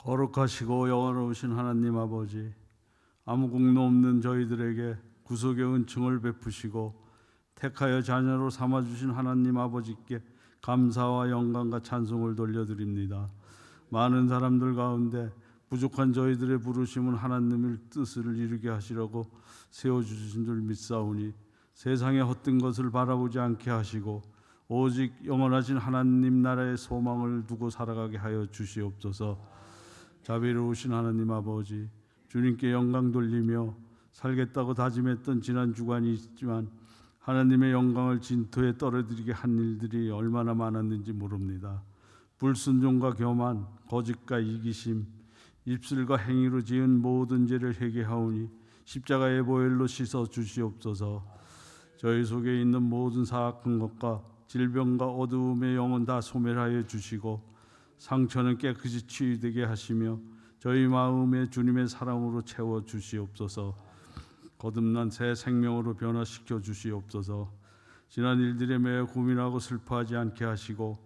거룩하시고 영원하신 하나님 아버지, 아무 공로 없는 저희들에게 구속의 은총을 베푸시고 택하여 자녀로 삼아주신 하나님 아버지께 감사와 영광과 찬송을 돌려드립니다. 많은 사람들 가운데 부족한 저희들의 부르심은 하나님의 뜻을 이루게 하시려고 세워주신 줄 믿사오니 세상의 헛된 것을 바라보지 않게 하시고 오직 영원하신 하나님 나라의 소망을 두고 살아가게 하여 주시옵소서. 자비로우신 하나님 아버지, 주님께 영광 돌리며 살겠다고 다짐했던 지난 주간이 있지만 하나님의 영광을 진토에 떨어뜨리게 한 일들이 얼마나 많았는지 모릅니다. 불순종과 교만, 거짓과 이기심, 입술과 행위로 지은 모든 죄를 회개하오니 십자가의 보혈로 씻어 주시옵소서. 저희 속에 있는 모든 사악한 것과 질병과 어두움의 영혼 다 소멸하여 주시고 상처는 깨끗이 치유되게 하시며 저희 마음에 주님의 사랑으로 채워 주시옵소서. 거듭난 새 생명으로 변화시켜 주시옵소서. 지난 일들에 매여 고민하고 슬퍼하지 않게 하시고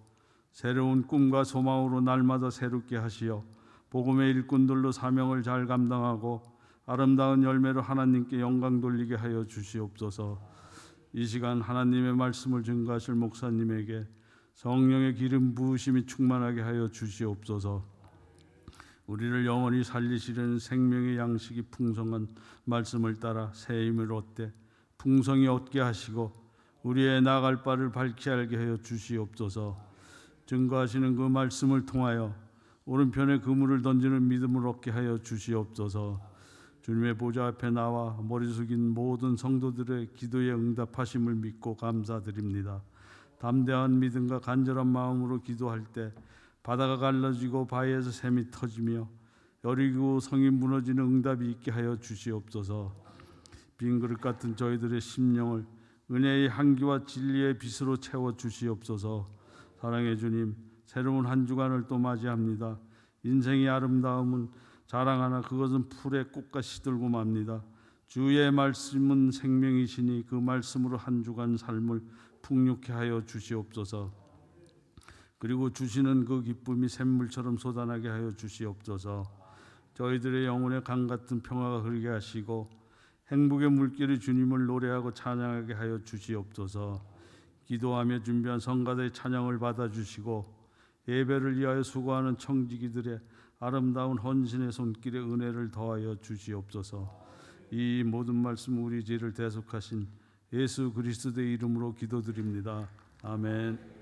새로운 꿈과 소망으로 날마다 새롭게 하시어 복음의 일꾼들로 사명을 잘 감당하고 아름다운 열매로 하나님께 영광 돌리게 하여 주시옵소서. 이 시간 하나님의 말씀을 증거하실 목사님에게 성령의 기름 부으심이 충만하게 하여 주시옵소서. 우리를 영원히 살리시려는 생명의 양식이 풍성한 말씀을 따라 새 힘을 얻되 풍성히 얻게 하시고 우리의 나갈 바를 밝히 알게 하여 주시옵소서. 증거하시는 그 말씀을 통하여 오른편에 그물을 던지는 믿음을 얻게 하여 주시옵소서. 주님의 보좌 앞에 나와 머리 숙인 모든 성도들의 기도에 응답하심을 믿고 감사드립니다. 담대한 믿음과 간절한 마음으로 기도할 때 바다가 갈라지고 바위에서 샘이 터지며 여리고 성이 무너지는 응답이 있게 하여 주시옵소서. 빈 그릇 같은 저희들의 심령을 은혜의 향기와 진리의 빛으로 채워 주시옵소서. 사랑의 주님, 새로운 한 주간을 또 맞이합니다. 인생의 아름다움은 자랑하나 그것은 풀의 꽃과 시들고 맙니다. 주의 말씀은 생명이시니 그 말씀으로 한 주간 삶을 풍요케 하여 주시옵소서. 그리고 주시는 그 기쁨이 샘물처럼 솟아나게 하여 주시옵소서. 저희들의 영혼의 강 같은 평화가 흐르게 하시고 행복의 물결이 주님을 노래하고 찬양하게 하여 주시옵소서. 기도하며 준비한 성가대의 찬양을 받아주시고 예배를 위하여 수고하는 청지기들의 아름다운 헌신의 손길에 은혜를 더하여 주시옵소서. 이 모든 말씀 우리 죄를 대속하신 예수 그리스도의 이름으로 기도드립니다. 아멘.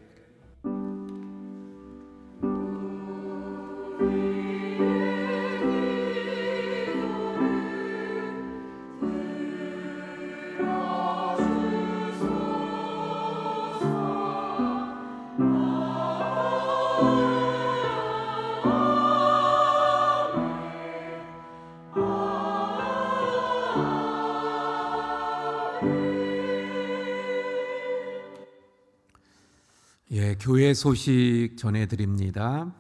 교회 소식 전해드립니다.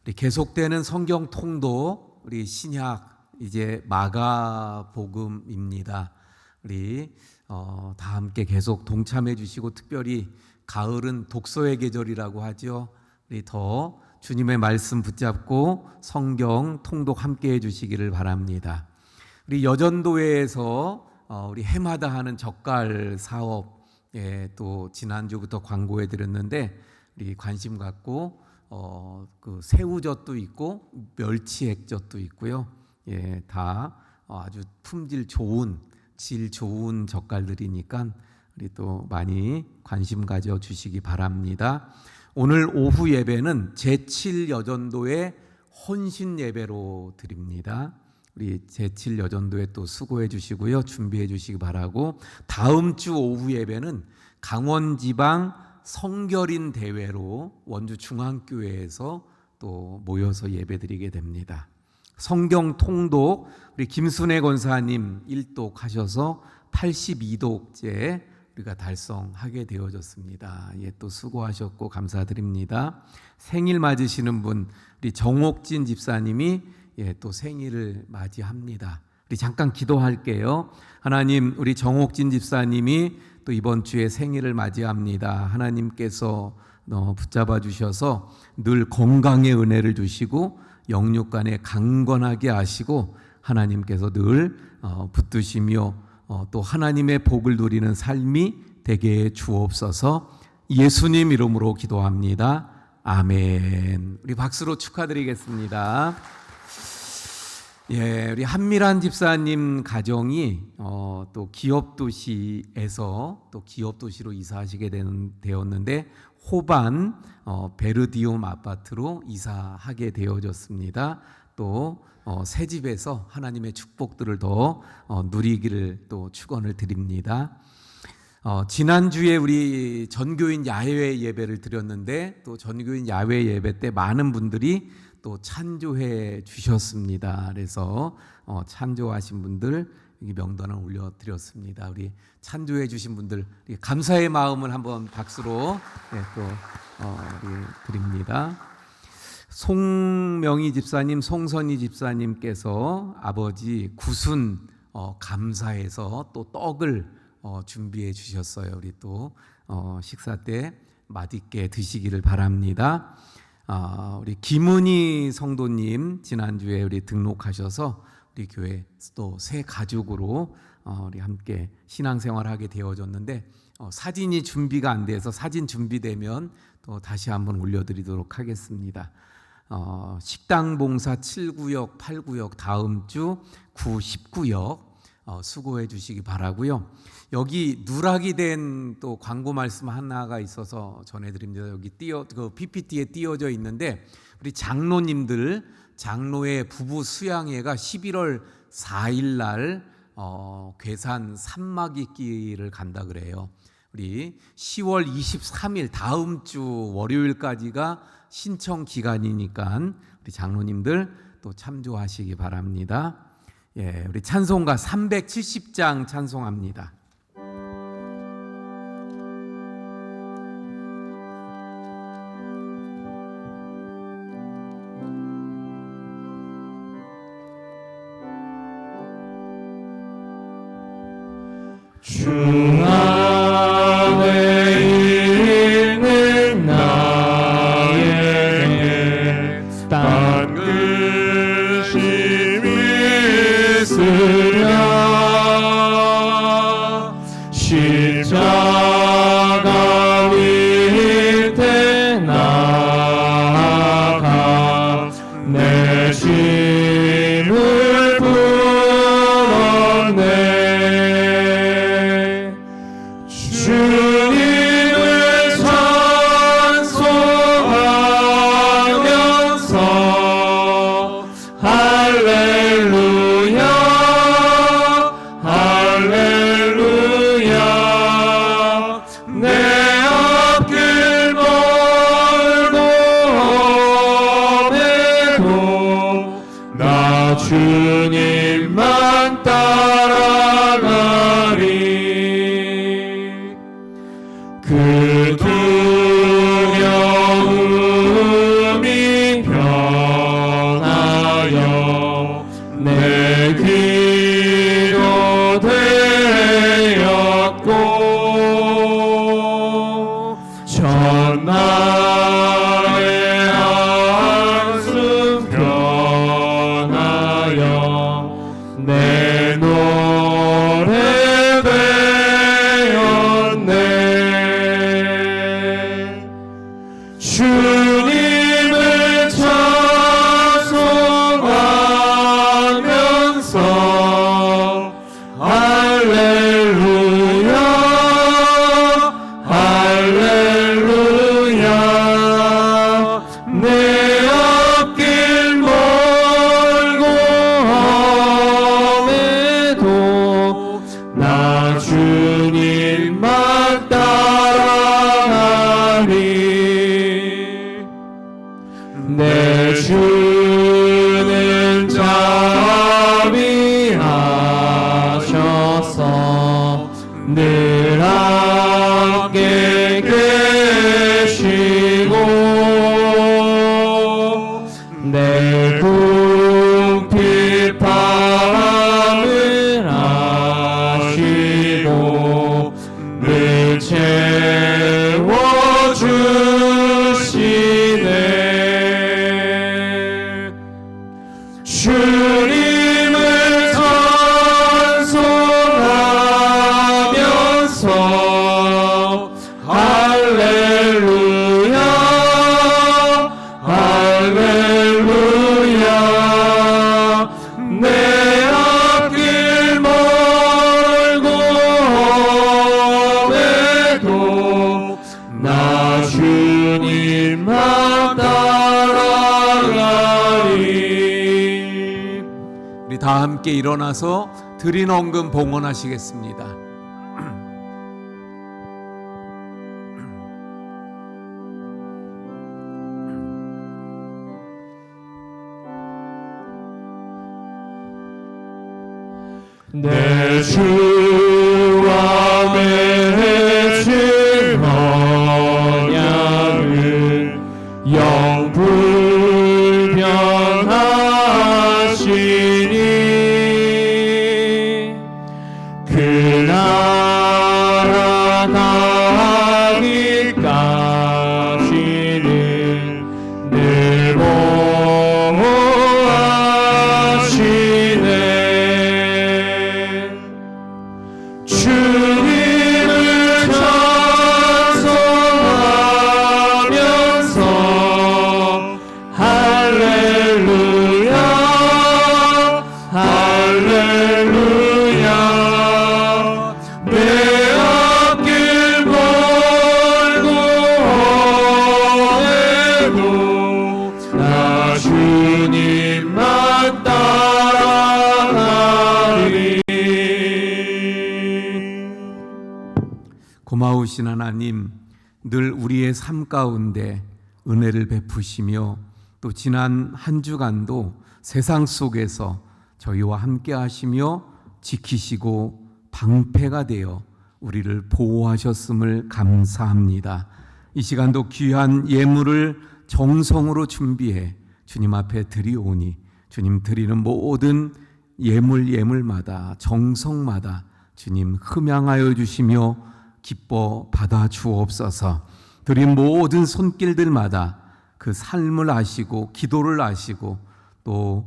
우리 계속되는 성경 통독, 우리 신약 이제 마가복음입니다. 우리 다 함께 계속 동참해 주시고 특별히 가을은 독서의 계절이라고 하죠. 우리 더 주님의 말씀 붙잡고 성경 통독 함께 해주시기를 바랍니다. 우리 여전도회에서 우리 해마다 하는 젓갈 사업, 또 지난주부터 광고해 드렸는데 우리 관심 갖고 그 새우젓도 있고 멸치액젓도 있고요. 다 아주 품질 좋은, 질 좋은 젓갈들이니까 우리 또 많이 관심 가져 주시기 바랍니다. 오늘 오후 예배는 제7여전도의 혼신 예배로 드립니다. 우리 제7여전도에 또 수고해 주시고요. 준비해 주시기 바라고, 다음 주 오후 예배는 강원지방 성결인 대회로 원주 중앙교회에서 또 모여서 예배드리게 됩니다. 성경 통독 우리 김순애 권사님 1독 하셔서 82독째 우리가 달성하게 되어졌습니다. 또 수고하셨고 감사드립니다. 생일 맞으시는 분 우리 정옥진 집사님이 또 생일을 맞이합니다. 우리 잠깐 기도할게요. 하나님, 우리 정옥진 집사님이 또 이번 주에 생일을 맞이합니다. 하나님께서 붙잡아 주셔서 늘 건강의 은혜를 주시고 영육 간에 강건하게 하시고 하나님께서 늘 붙드시며 또 하나님의 복을 누리는 삶이 되게 주옵소서. 예수님 이름으로 기도합니다. 아멘. 우리 박수로 축하드리겠습니다. 예, 우리 한미란 집사님 가정이 또 기업 도시에서 또 기업 도시로 이사하시게 되었는데 호반 베르디움 아파트로 이사하게 되어졌습니다. 또 새 집에서 하나님의 축복들을 더 누리기를 또 축원을 드립니다. 지난주에 우리 전교인 야외 예배를 드렸는데 또 전교인 야외 예배 때 많은 분들이 또 찬조해 주셨습니다. 그래서 찬조하신 분들 여기 명단을 올려드렸습니다. 우리 찬조해 주신 분들 감사의 마음을 한번 박수로 우리 드립니다. 송명희 집사님, 송선희 집사님께서 아버지 구순 감사해서 또 떡을 준비해 주셨어요. 우리 또 식사 때 맛있게 드시기를 바랍니다. 우리 김은희 성도님 지난주에 우리 등록하셔서 우리 교회 또 새 가족으로 우리 함께 신앙생활하게 되어졌는데 사진이 준비가 안 돼서 사진 준비되면 또 다시 한번 올려드리도록 하겠습니다. 식당 봉사 7구역, 8구역 다음 주 9, 10구역 수고해 주시기 바라고요. 여기 누락이 된 또 광고 말씀 하나가 있어서 전해드립니다. 여기 PPT에 띄어져 있는데 우리 장로님들 장로의 부부 수양회가 11월 4일 날 괴산 산막이길을 간다 그래요. 우리 10월 23일 다음 주 월요일까지가 신청 기간이니까 우리 장로님들 또 참조하시기 바랍니다. 예, 우리 찬송가 370장 찬송합니다. 주 안에 있는 나에게 딴 근심이 있으랴 십자가 밑에 나아가 내 짐을 풀었네. 주님을 찬송하면서 할렐루야 할렐루야 내 앞길 멀고 험해도 나 주님만 따라가리. 그 두려움이 변하여 내 기도 되었고 전날의 한숨 변하여 내 노래 되었네. 주님을 찬송하면서 할렐루야 할렐루야 내 앞길 멀고 험해도 나 주님만 따라가리. 내 주는 자비하셔서 늘 함께 계시고 내 궁핍함을 아시고 늘 채워주시네. 주님을 찬송하면서 할렐루야 할렐루야 내 앞길 멀고 험해도 나 주님만 따라가리. 우리 다 함께 일어나서 드린 헌금 봉헌하시겠습니다. 내 주와 맺은 언약은 영불변하시니 그 나라 나기까지는 늘 보호하시네. 주님을 찬송하면서 할렐루야 할렐루야 내 앞길 멀고 험해도 나 주님만 따라가리. 고마우신 하나님, 늘 우리의 삶 가운데 은혜를 베푸시며 또 지난 한 주간도 세상 속에서 저희와 함께 하시며 지키시고 방패가 되어 우리를 보호하셨음을 감사합니다. 이 시간도 귀한 예물을 정성으로 준비해 주님 앞에 드리오니 주님 드리는 모든 예물마다 정성마다 주님 흠양하여 주시며 기뻐 받아 주옵소서. 드린 모든 손길들마다 그 삶을 아시고 기도를 아시고 또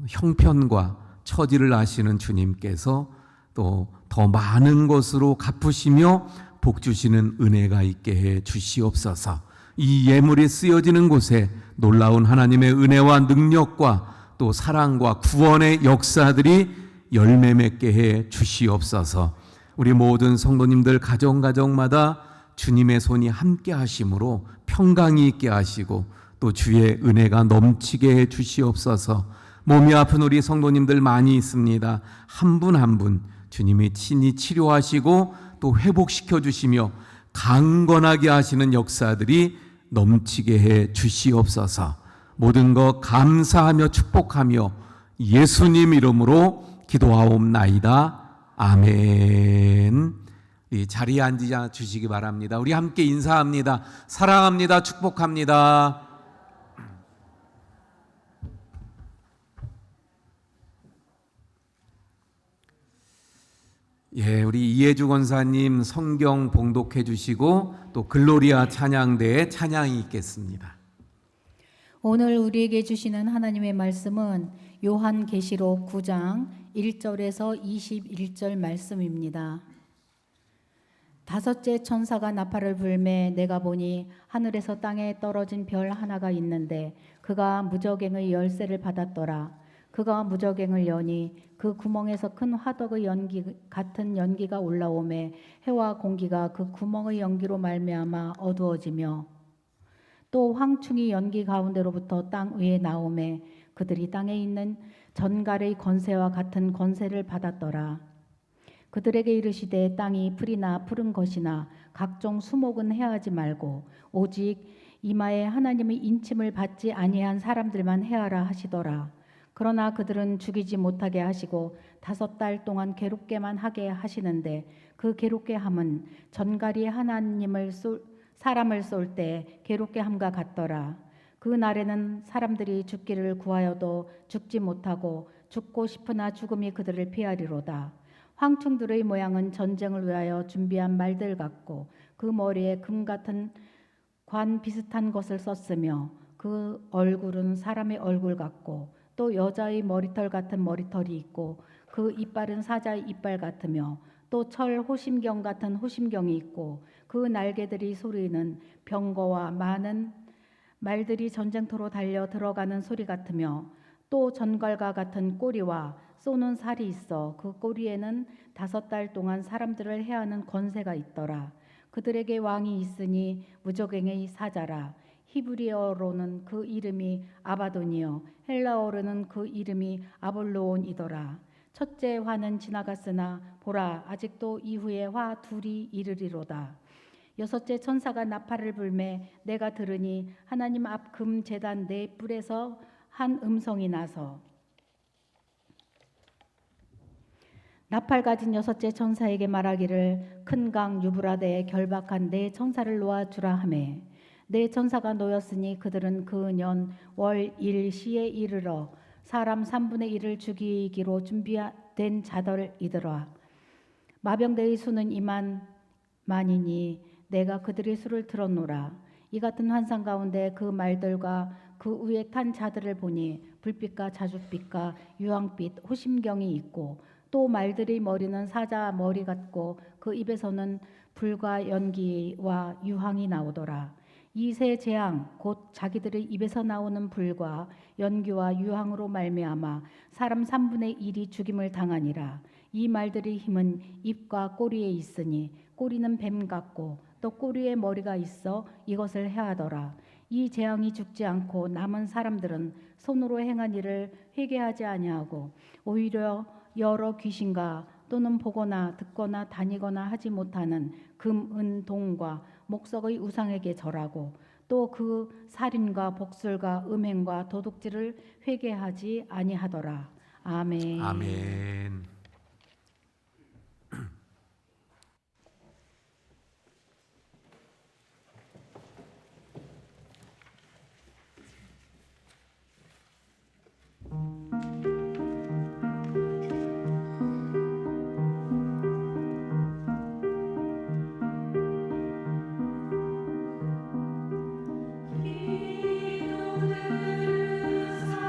형편과 처지를 아시는 주님께서 또 더 많은 것으로 갚으시며 복 주시는 은혜가 있게 해 주시옵소서. 이 예물이 쓰여지는 곳에 놀라운 하나님의 은혜와 능력과 또 사랑과 구원의 역사들이 열매 맺게 해 주시옵소서. 우리 모든 성도님들 가정마다 주님의 손이 함께 하심으로 평강이 있게 하시고 또 주의 은혜가 넘치게 해 주시옵소서. 몸이 아픈 우리 성도님들 많이 있습니다. 한 분 한 분 주님이 친히 치료하시고 또 회복시켜 주시며 강건하게 하시는 역사들이 넘치게 해 주시옵소서. 모든 것 감사하며 축복하며 예수님 이름으로 기도하옵나이다. 아멘. 이 자리에 앉아 주시기 바랍니다. 우리 함께 인사합니다. 사랑합니다. 축복합니다. 예, 우리 이혜주 권사님 성경 봉독해 주시고 또 글로리아 찬양대에 찬양이 있겠습니다. 오늘 우리에게 주시는 하나님의 말씀은 요한계시록 9장 1절에서 21절 말씀입니다. 다섯째 천사가 나팔을 불매 내가 보니 하늘에서 땅에 떨어진 별 하나가 있는데 그가 무저갱의 열쇠를 받았더라. 그가 무저갱을 여니 그 구멍에서 큰 화덕의 연기 같은 연기가 올라오매 해와 공기가 그 구멍의 연기로 말미암아 어두워지며 또 황충이 연기 가운데로부터 땅 위에 나오매 그들이 땅에 있는 전갈의 건세와 같은 건세를 받았더라. 그들에게 이르시되 땅이 풀이나 푸른 것이나 각종 수목은 해하지 말고 오직 이마에 하나님의 인침을 받지 아니한 사람들만 해하라 하시더라. 그러나 그들은 죽이지 못하게 하시고 5달 동안 괴롭게만 하게 하시는데 그 괴롭게 함은 전갈이 사람을 쏠 때 괴롭게 함과 같더라. 그 날에는 사람들이 죽기를 구하여도 죽지 못하고 죽고 싶으나 죽음이 그들을 피하리로다. 황충들의 모양은 전쟁을 위하여 준비한 말들 같고 그 머리에 금 같은 관 비슷한 것을 썼으며 그 얼굴은 사람의 얼굴 같고 또 여자의 머리털 같은 머리털이 있고 그 이빨은 사자의 이빨 같으며 또 철 호심경 같은 호심경이 있고 그 날개들이 소리는 병거와 많은 말들이 전쟁터로 달려 들어가는 소리 같으며 또 전갈과 같은 꼬리와 쏘는 살이 있어 그 꼬리에는 5달 동안 사람들을 해하는 권세가 있더라. 그들에게 왕이 있으니 무저갱의 사자라. 히브리어로는 그 이름이 아바돈이요 헬라어로는 그 이름이 아볼로온이더라. 첫째 화는 지나갔으나 보라 아직도 이후에 화 둘이 이르리로다. 여섯째 천사가 나팔을 불매 내가 들으니 하나님 앞 금 제단 네 뿔에서 한 음성이 나서 나팔 가진 여섯째 천사에게 말하기를 큰 강 유브라데에 결박한 네 천사를 놓아주라 하매 네 천사가 놓였으니 그들은 그 년 월 일 시에 이르러 사람 3분의 1을 죽이기로 준비된 자들이더라. 마병대의 수는 2만이니 내가 그들의 수를 들었노라. 이 같은 환상 가운데 그 말들과 그 위에 탄 자들을 보니 불빛과 자줏빛과 유황빛 호심경이 있고 또 말들의 머리는 사자 머리 같고 그 입에서는 불과 연기와 유황이 나오더라. 이 세 재앙 곧 자기들의 입에서 나오는 불과 연기와 유황으로 말미암아 사람 3분의 1이 죽임을 당하니라. 이 말들의 힘은 입과 꼬리에 있으니 꼬리는 뱀 같고 또 꼬리에 머리가 있어 이것을 해하더라. 이 재앙이 죽지 않고 남은 사람들은 손으로 행한 일을 회개하지 아니하고 오히려 여러 귀신과 또는 보거나 듣거나 다니거나 하지 못하는 금, 은, 동과 목석의 우상에게 절하고 또 그 살인과 복술과 음행과 도둑질을 회개하지 아니하더라. 아멘. 아멘. 기도는 사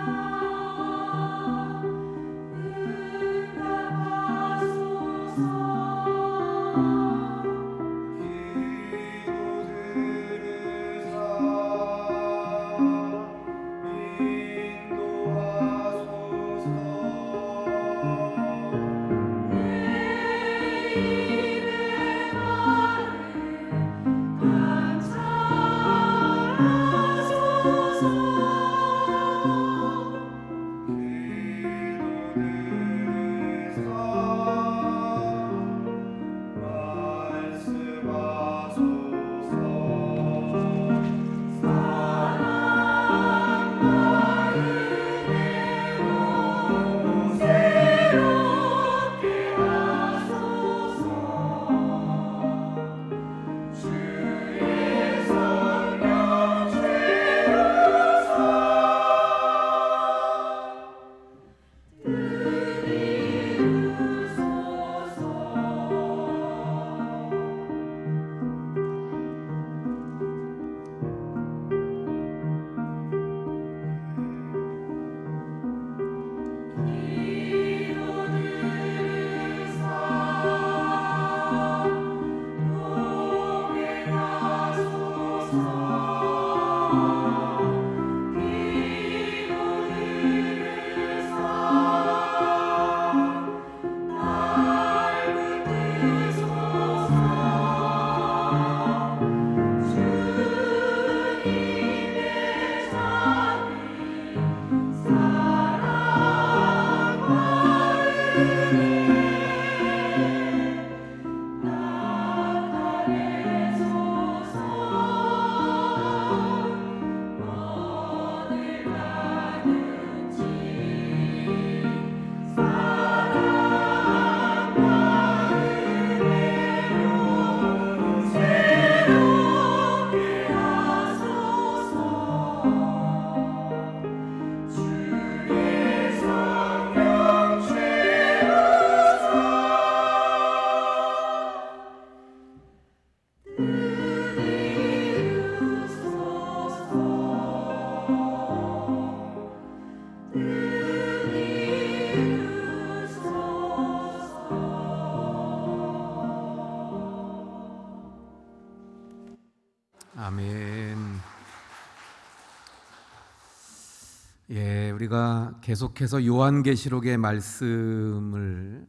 네, 우리가 계속해서 요한계시록의 말씀을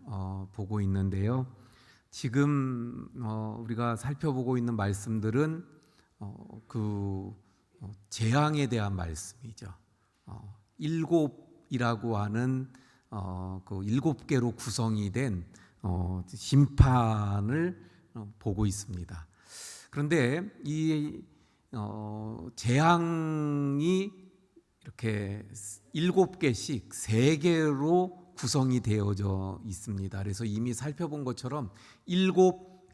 보고 있는데요. 지금 우리가 살펴보고 있는 말씀들은 재앙에 대한 말씀이죠. 일곱이라고 하는 그 일곱 개로 구성이 된 심판을 보고 있습니다. 그런데 이 재앙이 이렇게 일곱 개씩 세 개로 구성이 되어져 있습니다. 그래서 이미 살펴본 것처럼 일곱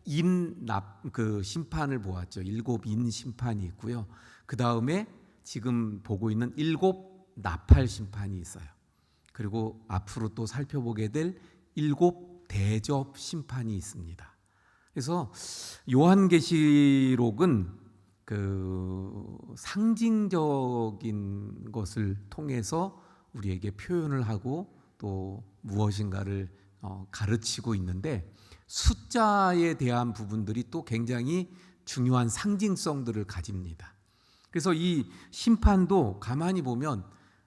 그 심판을 보았죠. 일곱 인 심판이 있고요. 그 다음에 지금 보고 있는 일곱 나팔 심판이 있어요. 그리고 앞으로 또 살펴보게 될 일곱 대접 심판이 있습니다. 그래서 요한계시록은 그 상징적인 것을 통해서 우리에게 표현을 하고 또 무엇인가를 가르치고 있는데, 숫자에 대한 부분들이 또 굉장히 중요한 상징성들을 가집니다. 그래서 이 심판도 가만히 보면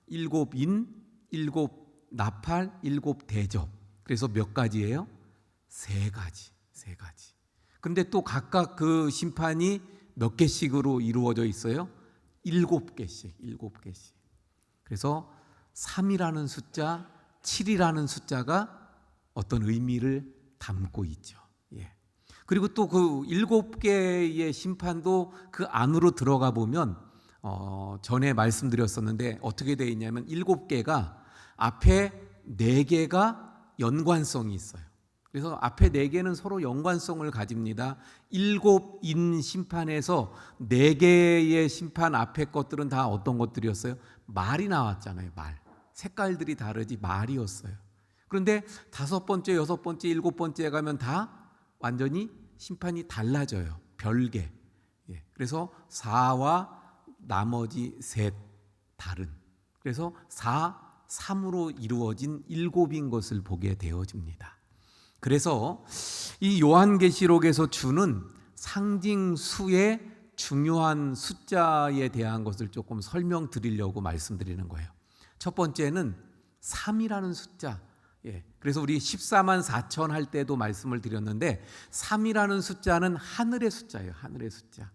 일곱 인, 일곱 나팔, 일곱 대접. 그래서 몇 가지예요? 세 가지. 그런데 또 각각 그 심판이 몇 개씩으로 이루어져 있어요? 일곱 개씩. 그래서 3이라는 숫자, 7이라는 숫자가 어떤 의미를 담고 있죠. 그리고 또 그 일곱 개의 심판도 그 안으로 들어가 보면 전에 말씀드렸었는데 어떻게 되어 있냐면 일곱 개가 앞에 네 개가 연관성이 있어요. 그래서 앞에 네 개는 서로 연관성을 가집니다. 일곱 인 심판에서 네 개의 심판 앞에 것들은 다 어떤 것들이었어요? 말이 나왔잖아요. 말. 색깔들이 다르지 말이었어요. 그런데 다섯 번째, 여섯 번째, 일곱 번째에 가면 다 완전히 심판이 달라져요. 별개. 그래서 4와 나머지 셋 다른. 그래서 4, 3으로 이루어진 일곱인 것을 보게 되어집니다. 그래서 이 요한계시록에서 주는 상징수의 중요한 숫자에 대한 것을 조금 설명드리려고 말씀드리는 거예요. 첫 번째는 3이라는 숫자. 그래서 우리 14만 4천 할 때도 말씀을 드렸는데 3이라는 숫자는 하늘의 숫자예요. 하늘의 숫자.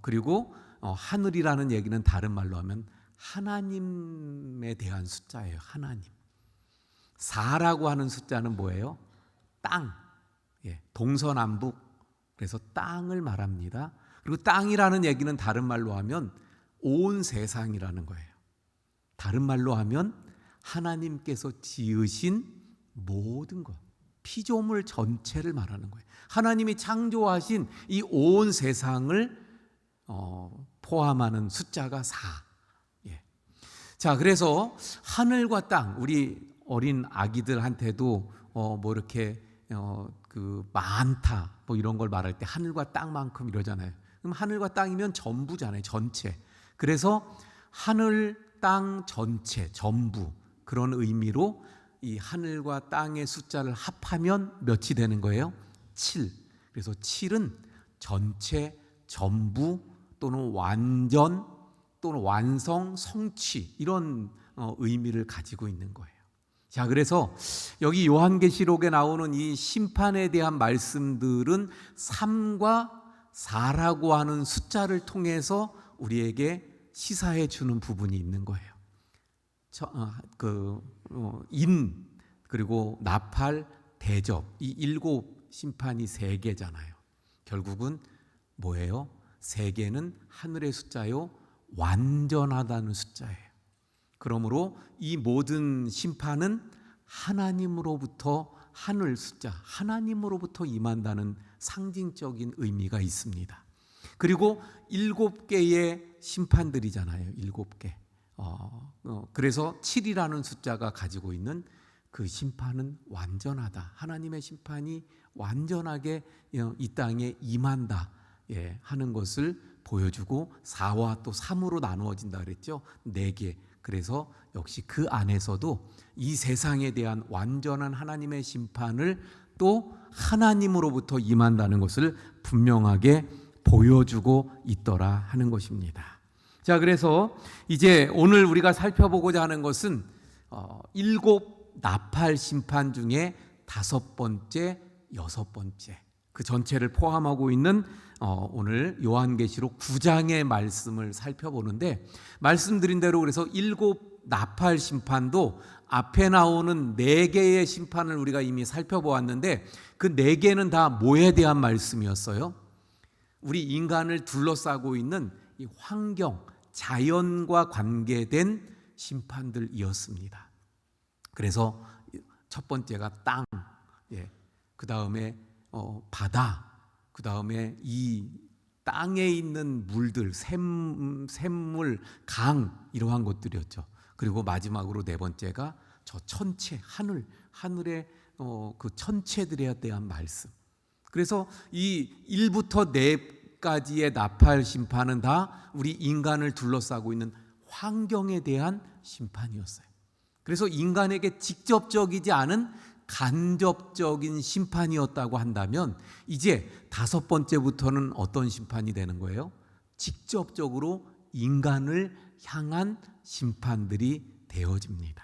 그리고 하늘이라는 얘기는 다른 말로 하면 하나님에 대한 숫자예요. 하나님. 4라고 하는 숫자는 뭐예요? 땅. 동서남북. 그래서 땅을 말합니다. 그리고 땅이라는 얘기는 다른 말로 하면 온 세상이라는 거예요. 다른 말로 하면 하나님께서 지으신 모든 것, 피조물 전체를 말하는 거예요. 하나님이 창조하신 이 온 세상을 포함하는 숫자가 4. 자, 그래서 하늘과 땅, 우리 어린 아기들한테도 뭐 이렇게 그 많다 뭐 이런 걸 말할 때 하늘과 땅만큼 이러잖아요. 그럼 하늘과 땅이면 전부잖아요. 전체. 그래서 하늘, 땅 전체, 전부, 그런 의미로 이 하늘과 땅의 숫자를 합하면 몇이 되는 거예요? 7. 그래서 7은 전체, 전부 또는 완전 또는 완성, 성취, 이런 의미를 가지고 있는 거예요. 자, 그래서 여기 요한계시록에 나오는 이 심판에 대한 말씀들은 3과 4라고 하는 숫자를 통해서 우리에게 시사해 주는 부분이 있는 거예요. 인, 그리고 나팔, 대접, 이 일곱 심판이 세 개잖아요. 결국은 뭐예요? 세 개는 하늘의 숫자요, 완전하다는 숫자예요. 그러므로 이 모든 심판은 하나님으로부터, 하늘 숫자, 하나님으로부터 임한다는 상징적인 의미가 있습니다. 그리고 7개의 심판들이잖아요. 7개. 그래서 7이라는 숫자가 가지고 있는 그 심판은 완전하다. 하나님의 심판이 완전하게 이 땅에 임한다 하는 것을 보여주고, 4와 또 3으로 나누어진다 그랬죠. 4개. 그래서 역시 그 안에서도 이 세상에 대한 완전한 하나님의 심판을 또 하나님으로부터 임한다는 것을 분명하게 보여주고 있더라 하는 것입니다. 자, 그래서 이제 오늘 우리가 살펴보고자 하는 것은 7 나팔 심판 중에 5번째, 6번째 그 전체를 포함하고 있는 오늘 요한계시록 9장의 말씀을 살펴보는데, 말씀드린 대로 그래서 7 나팔 심판도 앞에 나오는 4개의 심판을 우리가 이미 살펴보았는데, 그 4개는 다 뭐에 대한 말씀이었어요? 우리 인간을 둘러싸고 있는 이 환경, 자연과 관계된 심판들이었습니다. 그래서 첫 번째가 땅, 그 다음에 바다, 그 다음에 이 땅에 있는 물들, 샘물, 강, 이러한 것들이었죠. 그리고 마지막으로 4번째가 저 천체, 하늘의 그 천체들에 대한 말씀. 그래서 이 1부터 4까지의 나팔 심판은 다 우리 인간을 둘러싸고 있는 환경에 대한 심판이었어요. 그래서 인간에게 직접적이지 않은 간접적인 심판이었다고 한다면, 이제 5번째부터는 어떤 심판이 되는 거예요? 직접적으로 인간을 향한 심판들이 되어집니다.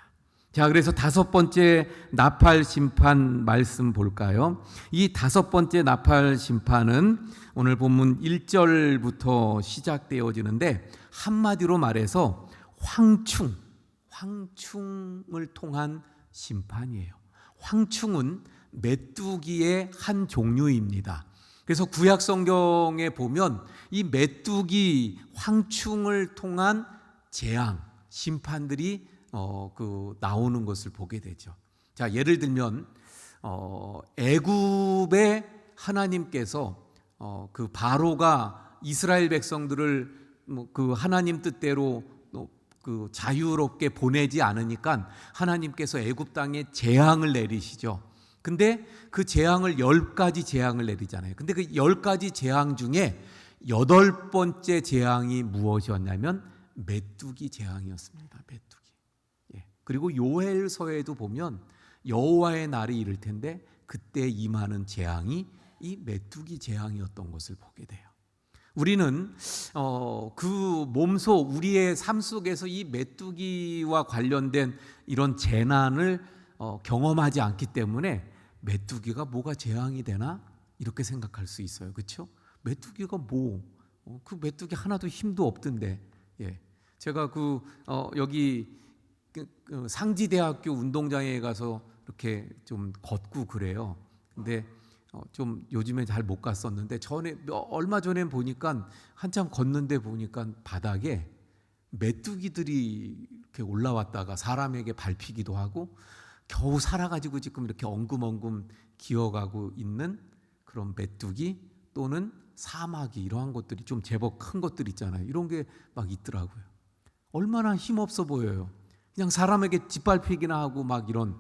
자, 그래서 5번째 나팔 심판 말씀 볼까요? 이 5번째 나팔 심판은 오늘 본문 1절부터 시작되어지는데, 한마디로 말해서 황충을 통한 심판이에요. 황충은 메뚜기의 한 종류입니다. 그래서 구약 성경에 보면 이 메뚜기 황충을 통한 재앙, 심판들이 나오는 것을 보게 되죠. 자, 예를 들면 애굽에 하나님께서 그 바로가 이스라엘 백성들을 그 하나님 뜻대로 그 자유롭게 보내지 않으니까 하나님께서 애굽 땅에 재앙을 내리시죠. 근데 그 재앙을 10가지 재앙을 내리잖아요. 근데 그 10가지 재앙 중에 8번째 재앙이 무엇이었냐면 메뚜기 재앙이었습니다. 메뚜기. 그리고 요엘서에도 보면 여호와의 날이 이를 텐데 그때 임하는 재앙이 이 메뚜기 재앙이었던 것을 보게 돼요. 우리는 그 몸소 우리의 삶 속에서 이 메뚜기와 관련된 이런 재난을 경험하지 않기 때문에 메뚜기가 뭐가 재앙이 되나 이렇게 생각할 수 있어요. 그렇죠? 메뚜기가 그 메뚜기 하나도 힘도 없던데. 제가 여기 상지대학교 운동장에 가서 이렇게 좀 걷고 그래요. 근데 좀 요즘에 잘 못 갔었는데 얼마 전에 보니까 한참 걷는데 보니까 바닥에 메뚜기들이 이렇게 올라왔다가 사람에게 밟히기도 하고 겨우 살아가지고 지금 이렇게 엉금엉금 기어가고 있는 그런 메뚜기 또는 사마귀, 이러한 것들이 좀 제법 큰 것들 있잖아요. 이런 게 막 있더라고요. 얼마나 힘없어 보여요. 그냥 사람에게 짓밟히기나 하고 막 이런.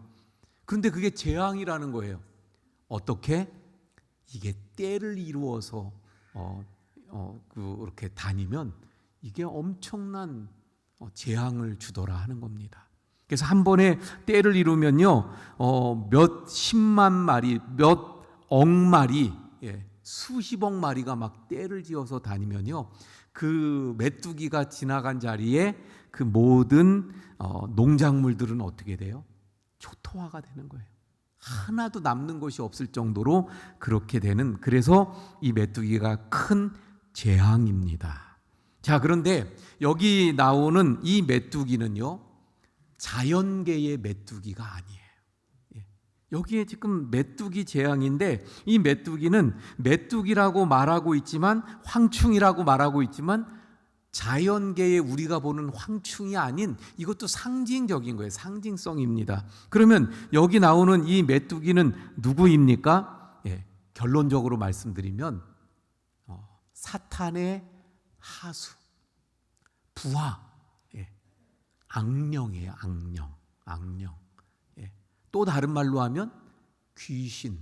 그런데 그게 재앙이라는 거예요. 어떻게? 이게 때를 이루어서 그렇게 다니면 이게 엄청난 재앙을 주더라 하는 겁니다. 그래서 한 번에 때를 이루면요, 몇 10만 마리, 몇 억 마리, 수십억 마리가 막 때를 지어서 다니면요, 그 메뚜기가 지나간 자리에 그 모든 농작물들은 어떻게 돼요? 초토화가 되는 거예요. 하나도 남는 것이 없을 정도로 그렇게 되는, 그래서 이 메뚜기가 큰 재앙입니다. 자, 그런데 여기 나오는 이 메뚜기는요, 자연계의 메뚜기가 아니에요. 여기에 지금 메뚜기 재앙인데, 이 메뚜기는 메뚜기라고 말하고 있지만, 황충이라고 말하고 있지만, 자연계에 우리가 보는 황충이 아닌, 이것도 상징적인 거예요. 상징성입니다. 그러면 여기 나오는 이 메뚜기는 누구입니까? 결론적으로 말씀드리면 사탄의 하수, 부하, 악령이에요. 악령. 또 다른 말로 하면 귀신,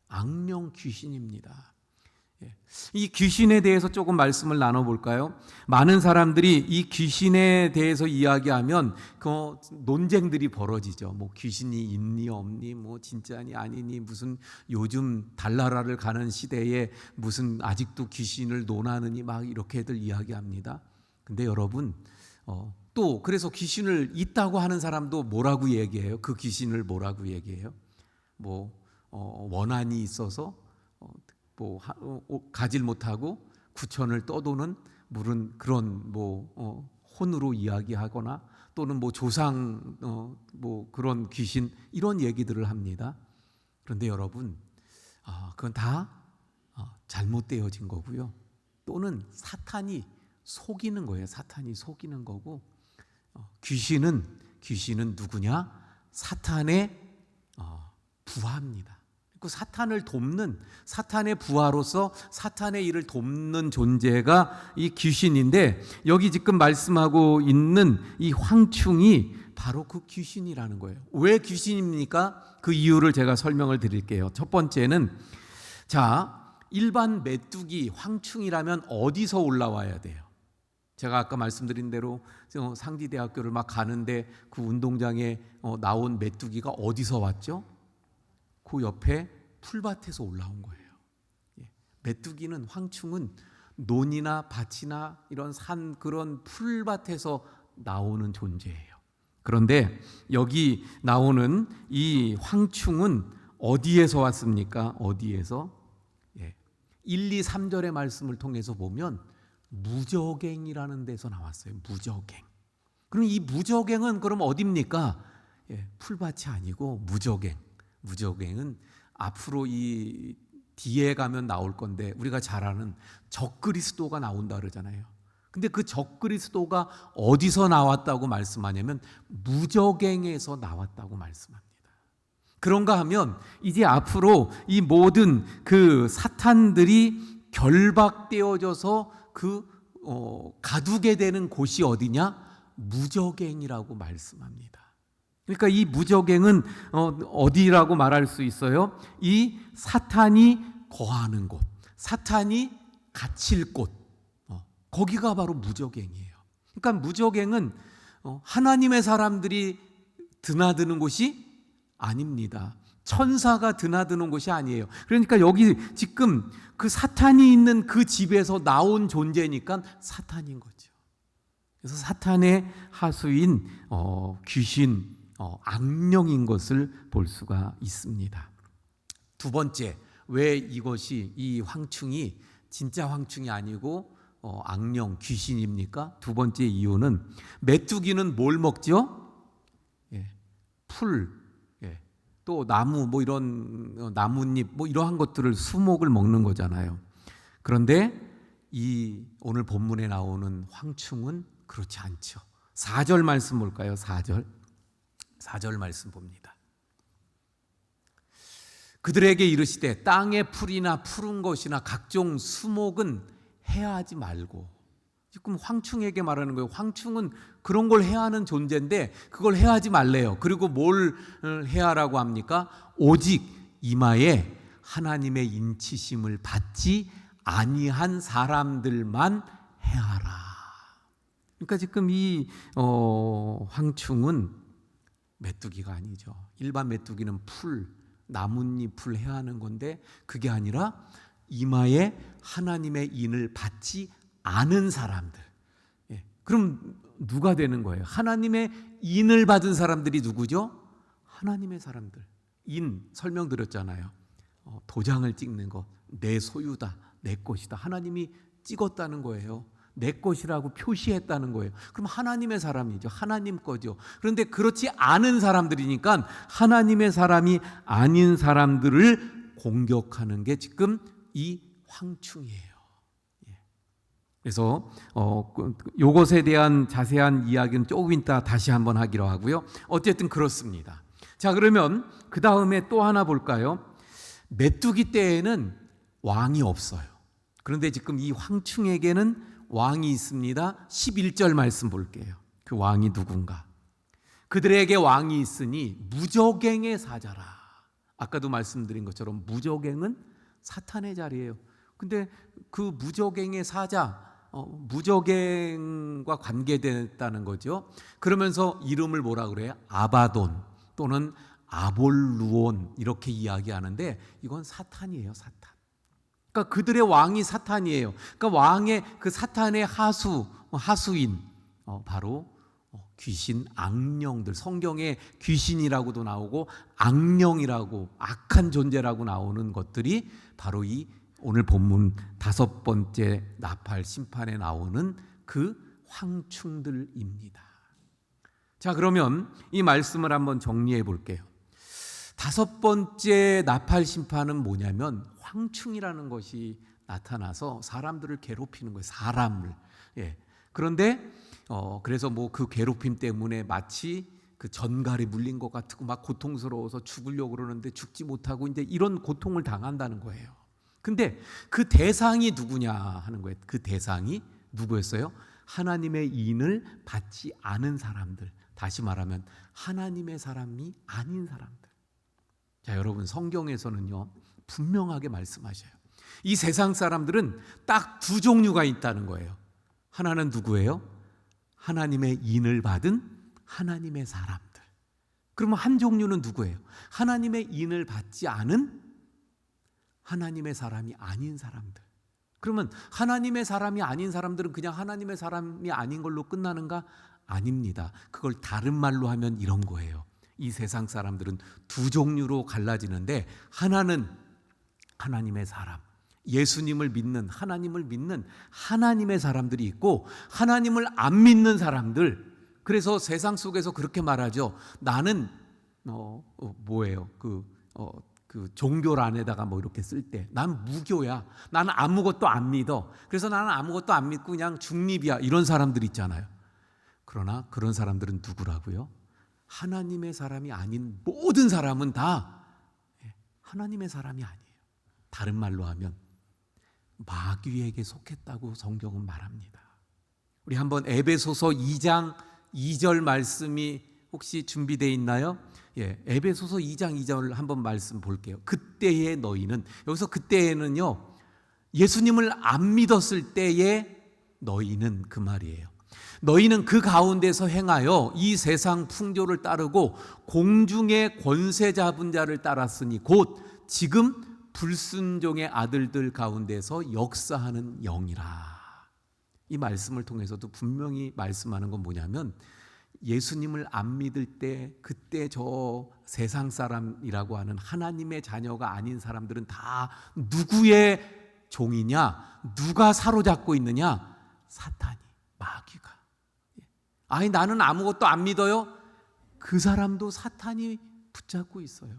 악령 귀신입니다. 이 귀신에 대해서 조금 말씀을 나눠볼까요? 많은 사람들이 이 귀신에 대해서 이야기하면 그 논쟁들이 벌어지죠. 뭐 귀신이 있니 없니, 뭐 진짜니 아니니, 무슨 요즘 달나라를 가는 시대에 무슨 아직도 귀신을 논하느니 막 이렇게들 이야기합니다. 근데 여러분 또 그래서 귀신을 있다고 하는 사람도 뭐라고 얘기해요? 그 귀신을 뭐라고 얘기해요? 원한이 있어서 가질 못하고 구천을 떠도는 물은 그런 혼으로 이야기하거나 또는 조상 그런 귀신 이런 얘기들을 합니다. 그런데 여러분 그건 다 잘못되어진 거고요. 또는 사탄이 속이는 거예요. 사탄이 속이는 거고 귀신은 누구냐? 사탄의 부하입니다. 그 사탄을 돕는 사탄의 부하로서 사탄의 일을 돕는 존재가 이 귀신인데 여기 지금 말씀하고 있는 이 황충이 바로 그 귀신이라는 거예요. 왜 귀신입니까? 그 이유를 제가 설명을 드릴게요. 첫 번째는 일반 메뚜기 황충이라면 어디서 올라와야 돼요? 제가 아까 말씀드린 대로 상지대학교를 막 가는데 그 운동장에 나온 메뚜기가 어디서 왔죠? 그 옆에 풀밭에서 올라온 거예요. 메뚜기는 황충은 논이나 밭이나 이런 산 그런 풀밭에서 나오는 존재예요. 그런데 여기 나오는 이 황충은 어디에서 왔습니까? 어디에서? 1, 2, 3절의 말씀을 통해서 보면 무저갱이라는 데서 나왔어요. 무저갱. 그럼 이 무저갱은 그럼 어디입니까? 풀밭이 아니고 무저갱. 무저갱은 앞으로 이 뒤에 가면 나올 건데 우리가 잘 아는 적그리스도가 나온다 그러잖아요. 근데 그 적그리스도가 어디서 나왔다고 말씀하냐면 무저갱에서 나왔다고 말씀합니다. 그런가 하면 이제 앞으로 이 모든 그 사탄들이 결박되어져서 가두게 되는 곳이 어디냐? 무저갱이라고 말씀합니다. 그러니까 이 무저갱은 어디라고 말할 수 있어요? 이 사탄이 거하는 곳, 사탄이 갇힐 곳, 거기가 바로 무저갱이에요. 그러니까 무저갱은 하나님의 사람들이 드나드는 곳이 아닙니다. 천사가 드나드는 곳이 아니에요. 그러니까 여기 지금 그 사탄이 있는 그 집에서 나온 존재니까 사탄인 거죠. 그래서 사탄의 하수인 귀신, 악령인 것을 볼 수가 있습니다. 두 번째, 왜 이것이 이 황충이 진짜 황충이 아니고 악령, 귀신입니까? 두 번째 이유는 메뚜기는 뭘 먹죠? 풀, 또 나무, 이런 나뭇잎, 이러한 것들을 수목을 먹는 거잖아요. 그런데 이 오늘 본문에 나오는 황충은 그렇지 않죠. 4절 말씀 볼까요? 4절 말씀 봅니다. 그들에게 이르시되 땅의 풀이나 푸른 것이나 각종 수목은 해하지 말고. 지금 황충에게 말하는 거예요. 황충은 그런 걸 해하는 존재인데 그걸 해하지 말래요. 그리고 뭘 해하라고 합니까? 오직 이마에 하나님의 인치심을 받지 아니한 사람들만 해하라. 그러니까 지금 이 황충은 메뚜기가 아니죠. 일반 메뚜기는 풀, 나뭇잎을 해하는 건데 그게 아니라 이마에 하나님의 인을 받지 않은 사람들. 그럼 누가 되는 거예요? 하나님의 인을 받은 사람들이 누구죠? 하나님의 사람들. 인 설명드렸잖아요. 도장을 찍는 거, 내 소유다, 내 것이다. 하나님이 찍었다는 거예요. 내 것이라고 표시했다는 거예요. 그럼 하나님의 사람이죠. 하나님 거죠. 그런데 그렇지 않은 사람들이니까 하나님의 사람이 아닌 사람들을 공격하는 게 지금 이 황충이에요. 그래서 이것에 대한 자세한 이야기는 조금 이따 다시 한번 하기로 하고요. 어쨌든 그렇습니다. 자, 그러면 그 다음에 또 하나 볼까요? 메뚜기 때에는 왕이 없어요. 그런데 지금 이 황충에게는 왕이 있습니다. 11절 말씀 볼게요. 그 왕이 누군가? 그들에게 왕이 있으니 무저갱의 사자라. 아까도 말씀드린 것처럼 무저갱은 사탄의 자리예요. 근데 그 무저갱의 사자, 무저갱과 관계됐다는 거죠. 그러면서 이름을 뭐라 그래요? 아바돈 또는 아볼루온 이렇게 이야기하는데 이건 사탄이에요. 사탄. 그러니까 그들의 왕이 사탄이에요. 그러니까 왕의 그 사탄의 하수인 바로 귀신, 악령들. 성경에 귀신이라고도 나오고 악령이라고, 악한 존재라고 나오는 것들이 바로 이 오늘 본문 5번째 나팔 심판에 나오는 그 황충들입니다. 자, 그러면 이 말씀을 한번 정리해 볼게요. 5번째 나팔 심판은 뭐냐면 황충이라는 것이 나타나서 사람들을 괴롭히는 거예요. 사람을. 그런데 그래서 뭐 그 괴롭힘 때문에 마치 그 전갈에 물린 것 같고 막 고통스러워서 죽으려고 그러는데 죽지 못하고 이제 이런 고통을 당한다는 거예요. 근데 그 대상이 누구냐 하는 거예요. 그 대상이 누구였어요? 하나님의 인을 받지 않은 사람들. 다시 말하면 하나님의 사람이 아닌 사람들. 자, 여러분, 성경에서는요 분명하게 말씀하셔요. 이 세상 사람들은 딱 2 종류가 있다는 거예요. 하나는 누구예요? 하나님의 인을 받은 하나님의 사람들. 그러면 한 종류는 누구예요? 하나님의 인을 받지 않은 하나님의 사람이 아닌 사람들. 그러면 하나님의 사람이 아닌 사람들은 그냥 하나님의 사람이 아닌 걸로 끝나는가? 아닙니다. 그걸 다른 말로 하면 이런 거예요. 이 세상 사람들은 2 종류로 갈라지는데, 하나는 하나님의 사람, 예수님을 믿는, 하나님을 믿는 하나님의 사람들이 있고, 하나님을 안 믿는 사람들. 그래서 세상 속에서 그렇게 말하죠. 나는 뭐예요? 그 종교란에다가 뭐 이렇게 쓸 때, 난 무교야. 나는 아무것도 안 믿어. 그래서 나는 아무것도 안 믿고 그냥 중립이야. 이런 사람들 있잖아요. 그러나 그런 사람들은 누구라고요? 하나님의 사람이 아닌 모든 사람은 다 하나님의 사람이 아니에요. 다른 말로 하면 마귀에게 속했다고 성경은 말합니다. 우리 한번 에베소서 2장 2절 말씀이 혹시 준비되어 있나요? 에베소서 2장 2절 한번 말씀 볼게요. 그때의 너희는, 여기서 그때에는요 예수님을 안 믿었을 때의 너희는 그 말이에요. 너희는 그 가운데서 행하여 이 세상 풍조를 따르고 공중의 권세 잡은 자를 따랐으니 곧 지금 불순종의 아들들 가운데서 역사하는 영이라. 이 말씀을 통해서도 분명히 말씀하는 건 뭐냐면, 예수님을 안 믿을 때 그때 저 세상 사람이라고 하는 하나님의 자녀가 아닌 사람들은 다 누구의 종이냐? 누가 사로잡고 있느냐? 사탄이, 마귀가. 아니 나는 아무것도 안 믿어요? 그 사람도 사탄이 붙잡고 있어요.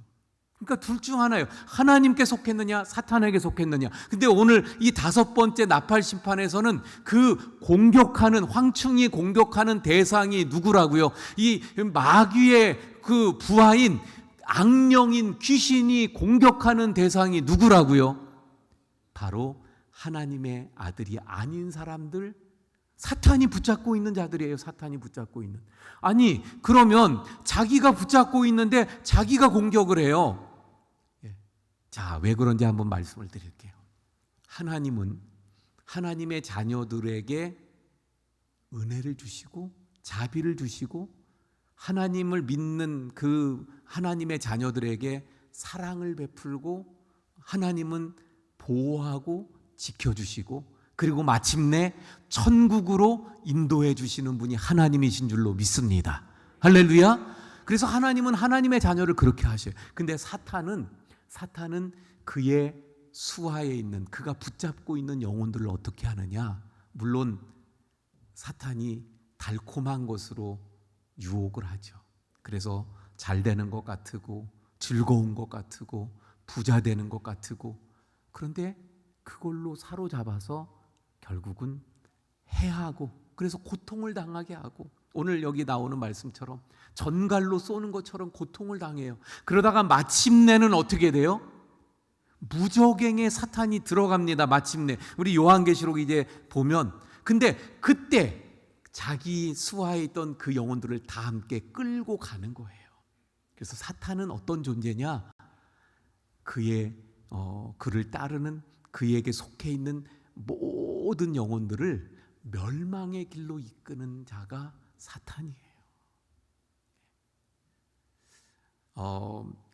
그러니까 둘 중 하나예요. 하나님께 속했느냐, 사탄에게 속했느냐. 근데 오늘 이 5번째 나팔 심판에서는 그 공격하는, 황충이 공격하는 대상이 누구라고요? 이 마귀의 그 부하인 악령인 귀신이 공격하는 대상이 누구라고요? 바로 하나님의 아들이 아닌 사람들, 사탄이 붙잡고 있는 자들이에요. 사탄이 붙잡고 있는. 아니 그러면 자기가 붙잡고 있는데 자기가 공격을 해요. 자, 왜 그런지 한번 말씀을 드릴게요. 하나님은 하나님의 자녀들에게 은혜를 주시고 자비를 주시고 하나님을 믿는 그 하나님의 자녀들에게 사랑을 베풀고 하나님은 보호하고 지켜주시고 그리고 마침내 천국으로 인도해 주시는 분이 하나님이신 줄로 믿습니다. 할렐루야. 그래서 하나님은 하나님의 자녀를 그렇게 하셔요. 근데 사탄은 그의 수하에 있는, 그가 붙잡고 있는 영혼들을 어떻게 하느냐? 물론 사탄이 달콤한 것으로 유혹을 하죠. 그래서 잘 되는 것 같고 즐거운 것 같고 부자 되는 것 같고, 그런데 그걸로 사로잡아서 결국은 해하고, 그래서 고통을 당하게 하고, 오늘 여기 나오는 말씀처럼 전갈로 쏘는 것처럼 고통을 당해요. 그러다가 마침내는 어떻게 돼요? 무저갱에 사탄이 들어갑니다. 마침내 우리 요한계시록 이제 보면, 근데 그때 자기 수하에 있던 그 영혼들을 다 함께 끌고 가는 거예요. 그래서 사탄은 어떤 존재냐? 그를 따르는, 그에게 속해 있는 모든 영혼들을 멸망의 길로 이끄는 자가 사탄이에요.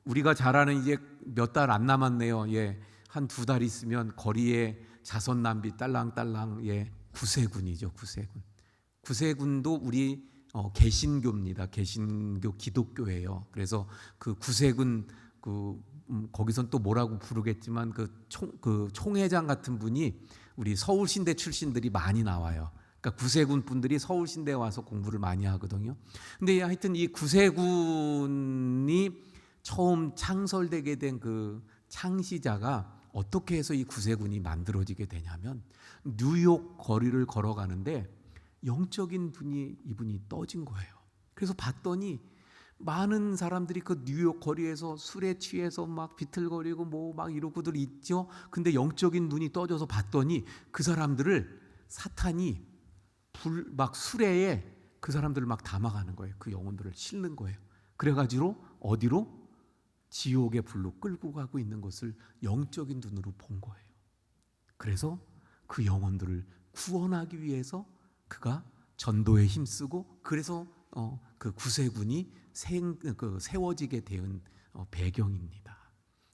우리가 잘 아는, 이제 몇 달 안 남았네요. 한 2달 있으면 거리에 자선남비 딸랑딸랑 구세군이죠. 구세군도 우리 개신교입니다. 개신교 기독교예요. 그래서 그 구세군 거기선 또 뭐라고 부르겠지만 그 총회장 같은 분이 우리 서울신대 출신들이 많이 나와요. 그러니까 구세군 분들이 서울신대에 와서 공부를 많이 하거든요. 근데 하여튼 이 구세군이 처음 창설되게 된 그 창시자가 어떻게 해서 이 구세군이 만들어지게 되냐면 뉴욕 거리를 걸어가는데 영적인 이분이 떠진 거예요. 그래서 봤더니 많은 사람들이 그 뉴욕 거리에서 술에 취해서 막 비틀거리고 뭐 막 이러고들 있죠. 근데 영적인 눈이 떠져서 봤더니 그 사람들을 사탄이 막 수레에 그 사람들을 막 담아가는 거예요. 그 영혼들을 싣는 거예요. 그래가지고 어디로? 지옥의 불로 끌고 가고 있는 것을 영적인 눈으로 본 거예요. 그래서 그 영혼들을 구원하기 위해서 그가 전도에 힘쓰고 그래서 그 구세군이 세워지게 된 배경입니다.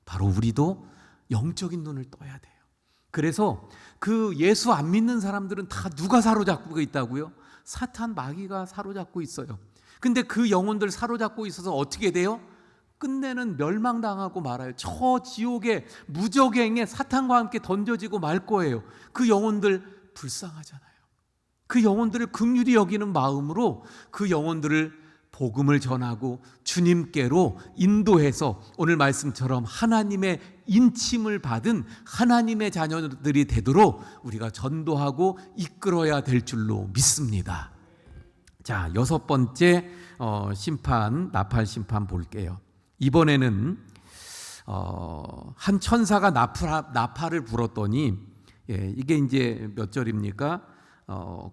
바로 우리도 영적인 눈을 떠야 돼요. 그래서 그 예수 안 믿는 사람들은 다 누가 사로잡고 있다고요? 사탄 마귀가 사로잡고 있어요. 근데 그 영혼들 사로잡고 있어서 어떻게 돼요? 끝내는 멸망당하고 말아요. 저 지옥의 무저갱에 사탄과 함께 던져지고 말 거예요. 그 영혼들 불쌍하잖아요. 그 영혼들을 긍휼히 여기는 마음으로 그 영혼들을 복음을 전하고 주님께로 인도해서 오늘 말씀처럼 하나님의 인침을 받은 하나님의 자녀들이 되도록 우리가 전도하고 이끌어야 될 줄로 믿습니다. 자, 6번째 심판, 나팔 심판 볼게요. 이번에는 한 천사가 나팔을 불었더니 이게 이제 몇 절입니까?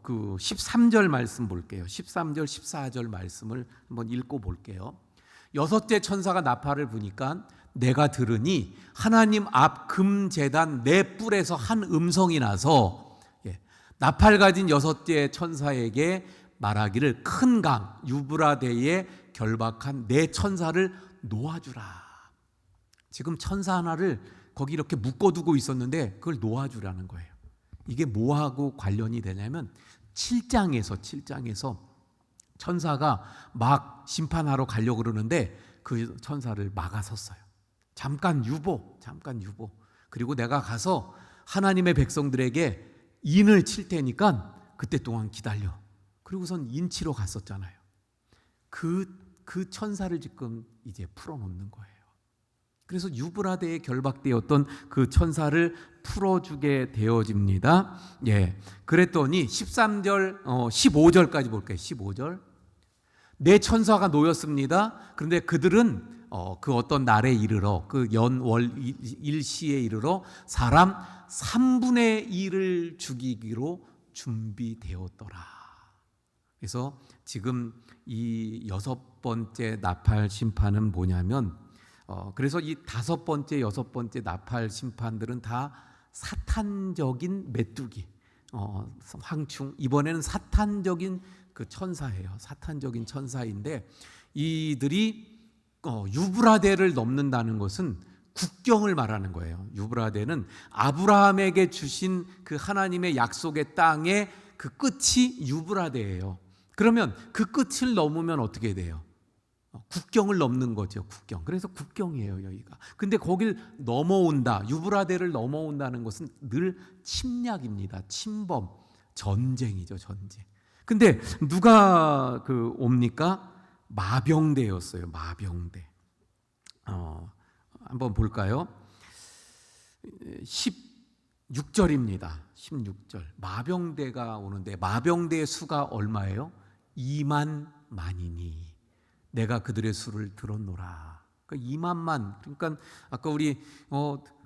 그 13절 말씀 볼게요. 13절, 14절 말씀을 한번 읽고 볼게요. 6째 천사가 나팔을 부니까 내가 들으니 하나님 앞 금제단 네 뿔에서 한 음성이 나서 나팔 가진 6째 천사에게 말하기를 큰 강 유브라데에 결박한 네 천사를 놓아주라. 지금 천사 하나를 거기 이렇게 묶어두고 있었는데 그걸 놓아주라는 거예요. 이게 뭐하고 관련이 되냐면 7장에서 천사가 막 심판하러 가려고 그러는데 그 천사를 막아섰어요. 잠깐 유보. 그리고 내가 가서 하나님의 백성들에게 인을 칠 테니까 그때 동안 기다려. 그리고선 인 치러 갔었잖아요. 그 천사를 지금 이제 풀어놓는 거예요. 그래서 유브라데에 결박되었던 그 천사를 풀어주게 되어집니다. 그랬더니 13절, 15절까지 볼게요. 15절. 네 천사가 놓였습니다. 그런데 그들은 그 어떤 날에 이르러 그 연월 일시에 이르러 사람 3분의 1을 죽이기로 준비되었더라. 그래서 지금 이 6번째 나팔 심판은 뭐냐면 그래서 이 5번째, 6번째 나팔 심판들은 다 사탄적인 메뚜기, 황충. 이번에는 사탄적인 그 천사예요. 사탄적인 천사인데 이들이 유브라데를 넘는다는 것은 국경을 말하는 거예요. 유브라데는 아브라함에게 주신 그 하나님의 약속의 땅의 그 끝이 유브라데예요. 그러면 그 끝을 넘으면 어떻게 돼요? 국경을 넘는 거죠. 국경. 그래서 국경이에요, 여기가. 근데 거길 넘어온다, 유브라데를 넘어온다는 것은 늘 침략입니다. 침범, 전쟁이죠, 전쟁. 근데 누가 옵니까? 마병대였어요. 마병대. 한번 볼까요? 16절입니다. 16절. 마병대가 오는데 마병대의 수가 얼마예요? 2만만이니 내가 그들의 수를 들었노라. 그러니까 2만만. 그러니까 아까 우리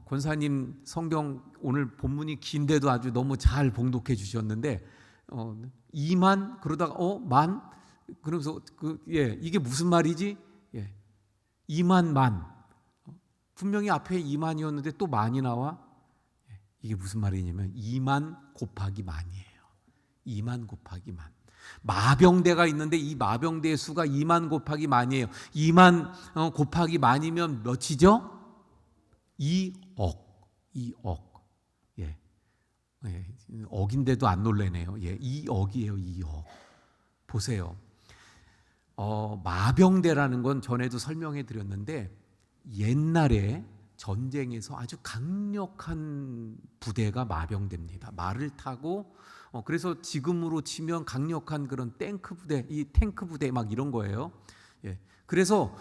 권사님 성경 오늘 본문이 긴데도 아주 너무 잘 봉독해 주셨는데 2만 그러다가 만 그러면서 이게 무슨 말이지? 2만만. 분명히 앞에 2만이었는데 또 만이 나와. 이게 무슨 말이냐면 2만 곱하기 만이에요. 2만 곱하기 만. 마병대가 있는데 이 마병대의 수가 2만 곱하기 만이에요. 2만 곱하기 만이면 몇이죠? 2억. 2억. 예. 예. 억인데도 안 놀래네요. 예. 2억이에요. 2억. 보세요. 마병대라는 건 전에도 설명해 드렸는데 옛날에 전쟁에서 아주 강력한 부대가 마병대입니다. 말을 타고 그래서 지금으로 치면 강력한 그런 탱크 부대, 이 탱크 부대 막 이런 거예요. 예. 그래서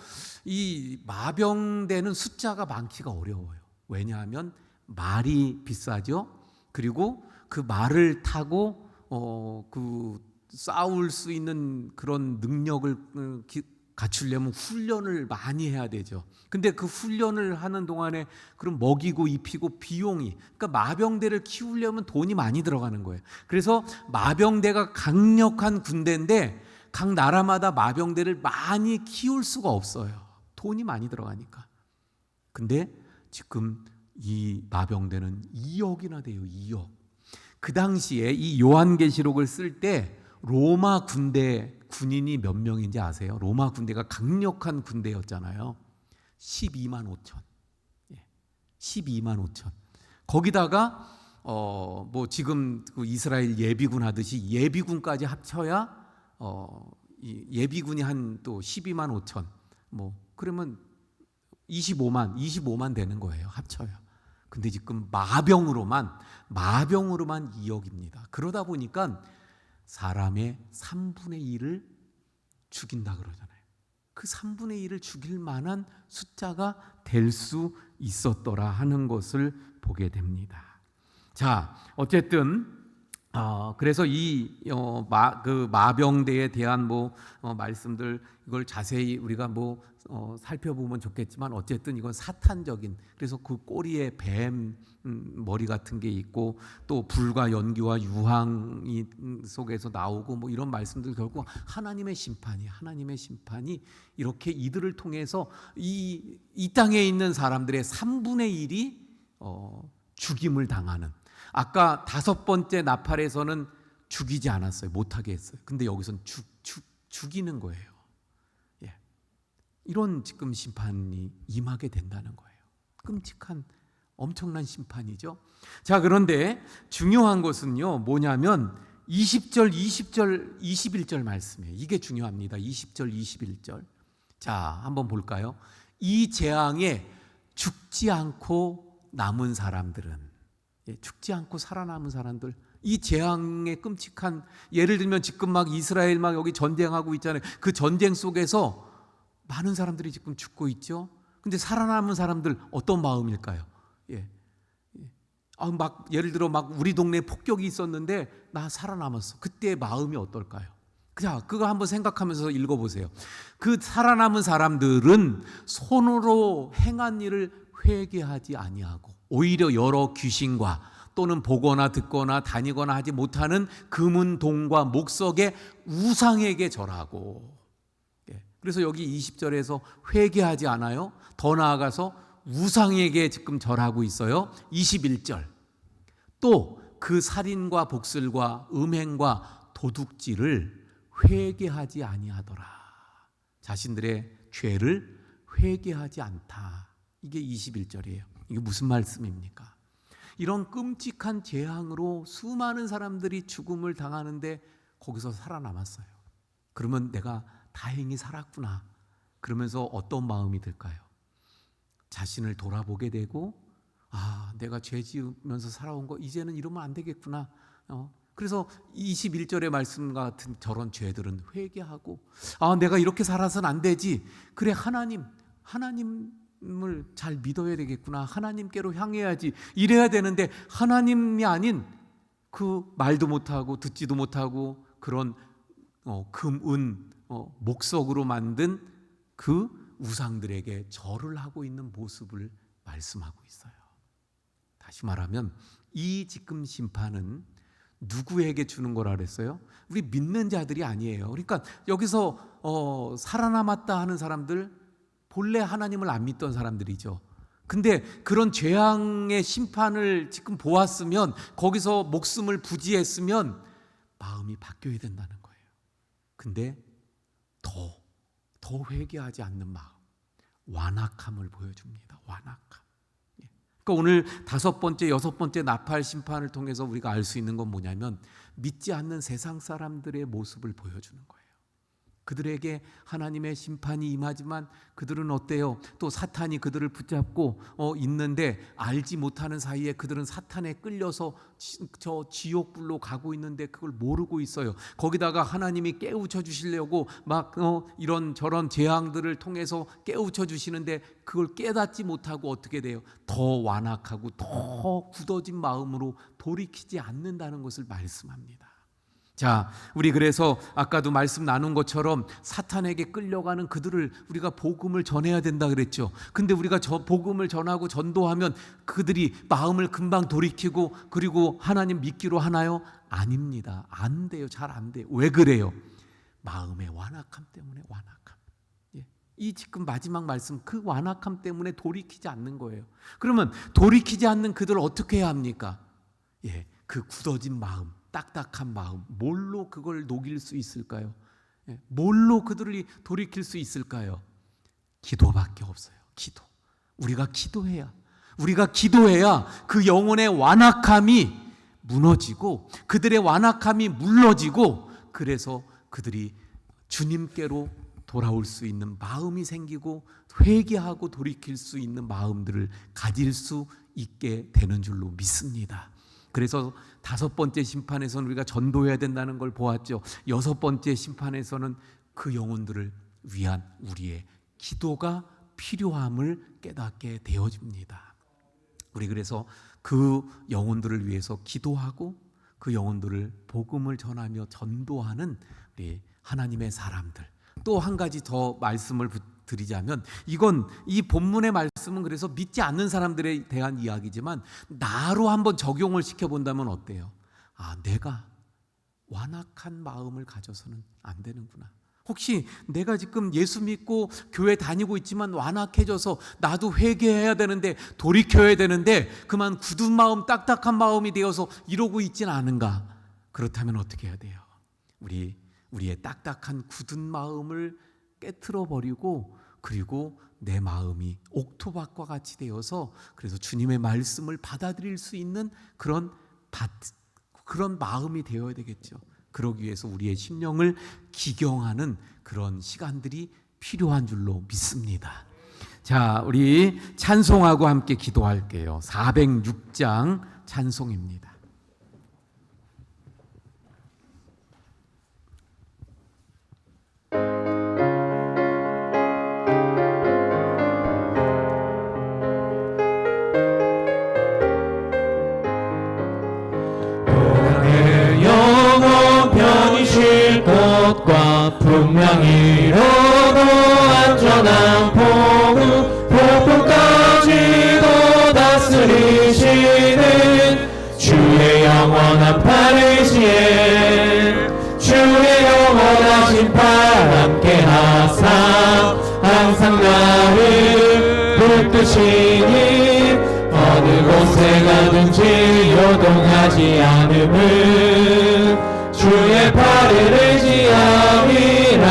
이 마병대는 숫자가 많기가 어려워요. 왜냐하면 말이 비싸죠. 그리고 그 말을 타고 그 싸울 수 있는 그런 능력을 갖추려면 훈련을 많이 해야 되죠. 근데 그 훈련을 하는 동안에 그럼 먹이고 입히고 비용이, 그러니까 마병대를 키우려면 돈이 많이 들어가는 거예요. 그래서 마병대가 강력한 군대인데 각 나라마다 마병대를 많이 키울 수가 없어요. 돈이 많이 들어가니까. 근데 지금 이 마병대는 2억이나 돼요. 2억. 그 당시에 이 요한계시록을 쓸 때 로마 군대 군인이 몇 명인지 아세요? 로마 군대가 강력한 군대였잖아요. 12만 5천. 12만 5천. 거기다가 뭐 지금 그 이스라엘 예비군 하듯이 예비군까지 합쳐야 이 예비군이 한 또 12만 5천. 뭐 그러면 25만 되는 거예요. 합쳐요. 근데 지금 마병으로만 2억입니다. 그러다 보니까 사람의 3분의 1을 죽인다 그러잖아요. 그 3분의 1을 죽일 만한 숫자가 될 수 있었더라 하는 것을 보게 됩니다. 자, 어쨌든 그래서 그 마병대에 대한 말씀들 이걸 자세히 우리가 살펴보면 좋겠지만 어쨌든 이건 사탄적인, 그래서 그 꼬리에 뱀 머리 같은 게 있고 또 불과 연기와 유황이 속에서 나오고 이런 말씀들, 결국 하나님의 심판이 이렇게 이들을 통해서 이 땅에 있는 사람들의 3분의 1이 죽임을 당하는. 아까 5번째 나팔에서는 죽이지 않았어요. 못하게 했어요. 근데 여기서는 죽이는 거예요. 예. 이런 지금 심판이 임하게 된다는 거예요. 끔찍한 엄청난 심판이죠. 자, 그런데 중요한 것은요, 뭐냐면 20절, 20절, 21절 말씀이에요. 이게 중요합니다. 20절, 21절. 자, 한번 볼까요? 이 재앙에 죽지 않고 남은 사람들은, 죽지 않고 살아남은 사람들, 이 재앙의 끔찍한, 예를 들면 지금 막 이스라엘 막 여기 전쟁하고 있잖아요. 그 전쟁 속에서 많은 사람들이 지금 죽고 있죠. 근데 살아남은 사람들 어떤 마음일까요? 막 예를 들어 막 우리 동네에 폭격이 있었는데 나 살아남았어. 그때의 마음이 어떨까요? 자, 그거 한번 생각하면서 읽어보세요. 그 살아남은 사람들은 손으로 행한 일을 회개하지 아니하고 오히려 여러 귀신과 또는 보거나 듣거나 다니거나 하지 못하는 금은 동과 목석의 우상에게 절하고. 그래서 여기 20절에서 회개하지 않아요. 더 나아가서 우상에게 지금 절하고 있어요. 21절. 또 그 살인과 복슬과 음행과 도둑질을 회개하지 아니하더라. 자신들의 죄를 회개하지 않다. 이게 21절이에요. 이게 무슨 말씀입니까? 이런 끔찍한 재앙으로 수많은 사람들이 죽음을 당하는데 거기서 살아남았어요. 그러면 내가 다행히 살았구나. 그러면서 어떤 마음이 들까요? 자신을 돌아보게 되고, 내가 죄 지으면서 살아온 거 이제는 이러면 안 되겠구나. 그래서 21절의 말씀 같은 저런 죄들은 회개하고, 내가 이렇게 살아서는 안 되지. 그래, 하나님을 잘 믿어야 되겠구나. 하나님께로 향해야지. 이래야 되는데 하나님이 아닌 그 말도 못하고 듣지도 못하고 그런 금, 은, 목석으로 만든 그 우상들에게 절을 하고 있는 모습을 말씀하고 있어요. 다시 말하면 이 지금 심판은 누구에게 주는 거라 그랬어요? 우리 믿는 자들이 아니에요. 그러니까 여기서 살아남았다 하는 사람들, 본래 하나님을 안 믿던 사람들이죠. 근데 그런 재앙의 심판을 지금 보았으면, 거기서 목숨을 부지했으면 마음이 바뀌어야 된다는 거예요. 근데 더 회개하지 않는 마음, 완악함을 보여줍니다. 완악함. 그러니까 오늘 5번째, 6번째 나팔 심판을 통해서 우리가 알 수 있는 건 뭐냐면 믿지 않는 세상 사람들의 모습을 보여주는 거예요. 그들에게 하나님의 심판이 임하지만 그들은 어때요? 또 사탄이 그들을 붙잡고 있는데 알지 못하는 사이에 그들은 사탄에 끌려서 저 지옥불로 가고 있는데 그걸 모르고 있어요. 거기다가 하나님이 깨우쳐 주시려고 막 이런 저런 재앙들을 통해서 깨우쳐 주시는데 그걸 깨닫지 못하고 어떻게 돼요? 더 완악하고 더 굳어진 마음으로 돌이키지 않는다는 것을 말씀합니다. 자, 우리 그래서 아까도 말씀 나눈 것처럼 사탄에게 끌려가는 그들을 우리가 복음을 전해야 된다 그랬죠. 근데 우리가 저 복음을 전하고 전도하면 그들이 마음을 금방 돌이키고 그리고 하나님 믿기로 하나요? 아닙니다. 안 돼요. 잘 안 돼요. 왜 그래요? 마음의 완악함 때문에. 완악함. 이 지금 마지막 말씀, 그 완악함 때문에 돌이키지 않는 거예요. 그러면 돌이키지 않는 그들을 어떻게 해야 합니까? 그 굳어진 마음, 딱딱한 마음, 뭘로 그걸 녹일 수 있을까요? 뭘로 그들을 돌이킬 수 있을까요? 기도밖에 없어요. 기도. 우리가 기도해야 그 영혼의 완악함이 무너지고 그들의 완악함이 물러지고 그래서 그들이 주님께로 돌아올 수 있는 마음이 생기고 회개하고 돌이킬 수 있는 마음들을 가질 수 있게 되는 줄로 믿습니다. 그래서 5번째 심판에서는 우리가 전도해야 된다는 걸 보았죠. 6번째 심판에서는 그 영혼들을 위한 우리의 기도가 필요함을 깨닫게 되어집니다. 우리 그래서 그 영혼들을 위해서 기도하고 그 영혼들을 복음을 전하며 전도하는 우리 하나님의 사람들. 또 한 가지 더 말씀을 드리자면 이 본문의 말씀은 그래서 믿지 않는 사람들에 대한 이야기지만 나로 한번 적용을 시켜본다면 어때요? 내가 완악한 마음을 가져서는 안 되는구나. 혹시 내가 지금 예수 믿고 교회 다니고 있지만 완악해져서 나도 회개해야 되는데 돌이켜야 되는데 그만 굳은 마음, 딱딱한 마음이 되어서 이러고 있지는 않은가? 그렇다면 어떻게 해야 돼요? 우리의 딱딱한 굳은 마음을 깨트려 버리고 그리고 내 마음이 옥토밭과 같이 되어서 그래서 주님의 말씀을 받아들일 수 있는 그런 마음이 되어야 되겠죠. 그러기 위해서 우리의 심령을 기경하는 그런 시간들이 필요한 줄로 믿습니다. 자, 우리 찬송하고 함께 기도할게요. 406장 찬송입니다. 것과 분명히 이뤄도 안전한 보후 폭풍까지도 다스리시는 주의 영원한 팔의지에 주의 영원하신 팔 함께 하사 항상 나를 붙드시니 어느 곳에 가든지 요동하지 않음을 주의 팔을 의지함이라.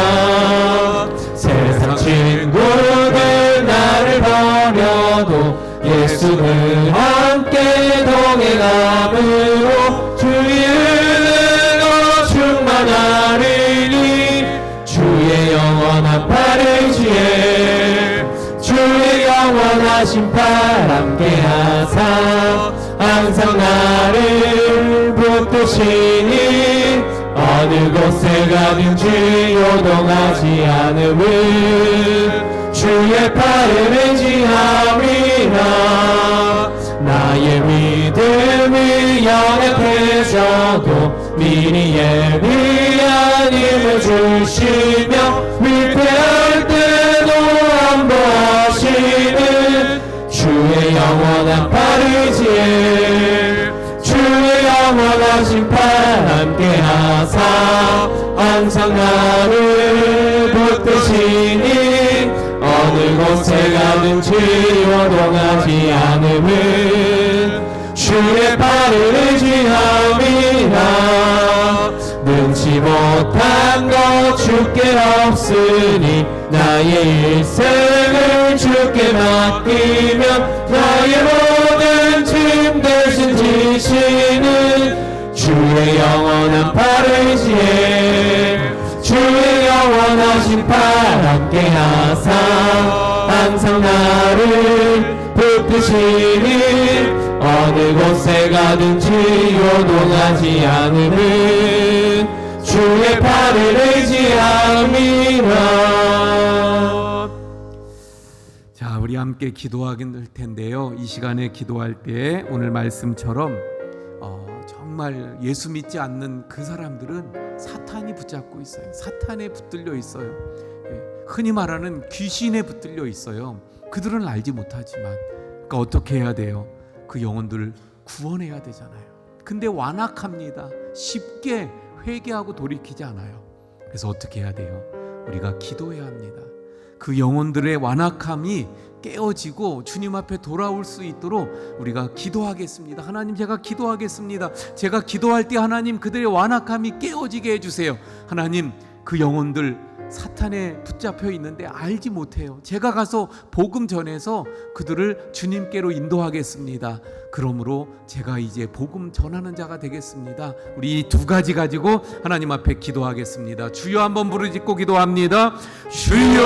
세상 친구들 나를 버려도 예수는 함께 동행함으로 주의 은혜가 충만하리니 주의 영원한 팔 의지에 주의 영원하신 팔 함께 하사 항상 나를 붙드시니 어느 곳에 가든지 요동하지 않음을 주의 팔을 의지함이라. 나의 믿음이 연약해져도 미리 예비한 힘을 주시며 위태할 때도 안보하시는 주의 영원한 팔 의지에 주의 영원하신 팔 함께 하사 항상 나를 붙드시니 어느 곳에 가든지 요동하지 않음은 주의 팔을 의지함이라. 능치 못한 것 주께 없으니 나의 일생을 주께 맡기면 나의 모든 지혜 주의 영원하신 팔 함께 하사 항상 나를 붙드시는 어느 곳에 가든지 요동하지 않으는 주의 팔을 의지합니다. 자, 우리 함께 기도하게 될 텐데요. 이 시간에 기도할 때 오늘 말씀처럼 정말 예수 믿지 않는 그 사람들은 사탄이 붙잡고 있어요. 사탄에 붙들려 있어요. 흔히 말하는 귀신에 붙들려 있어요. 그들은 알지 못하지만, 그러니까 어떻게 해야 돼요? 그 영혼들을 구원해야 되잖아요. 근데 완악합니다. 쉽게 회개하고 돌이키지 않아요. 그래서 어떻게 해야 돼요? 우리가 기도해야 합니다. 그 영혼들의 완악함이 깨어지고 주님 앞에 돌아올 수 있도록 우리가 기도하겠습니다. 하나님, 제가 기도하겠습니다. 제가 기도할 때 하나님 그들의 완악함이 깨어지게 해주세요. 하나님, 그 영혼들 사탄에 붙잡혀 있는데 알지 못해요. 제가 가서 복음 전해서 그들을 주님께로 인도하겠습니다. 그러므로 제가 이제 복음 전하는 자가 되겠습니다. 우리 이 두 가지 가지고 하나님 앞에 기도하겠습니다. 주여 한번 부르짖고 기도합니다. 주여!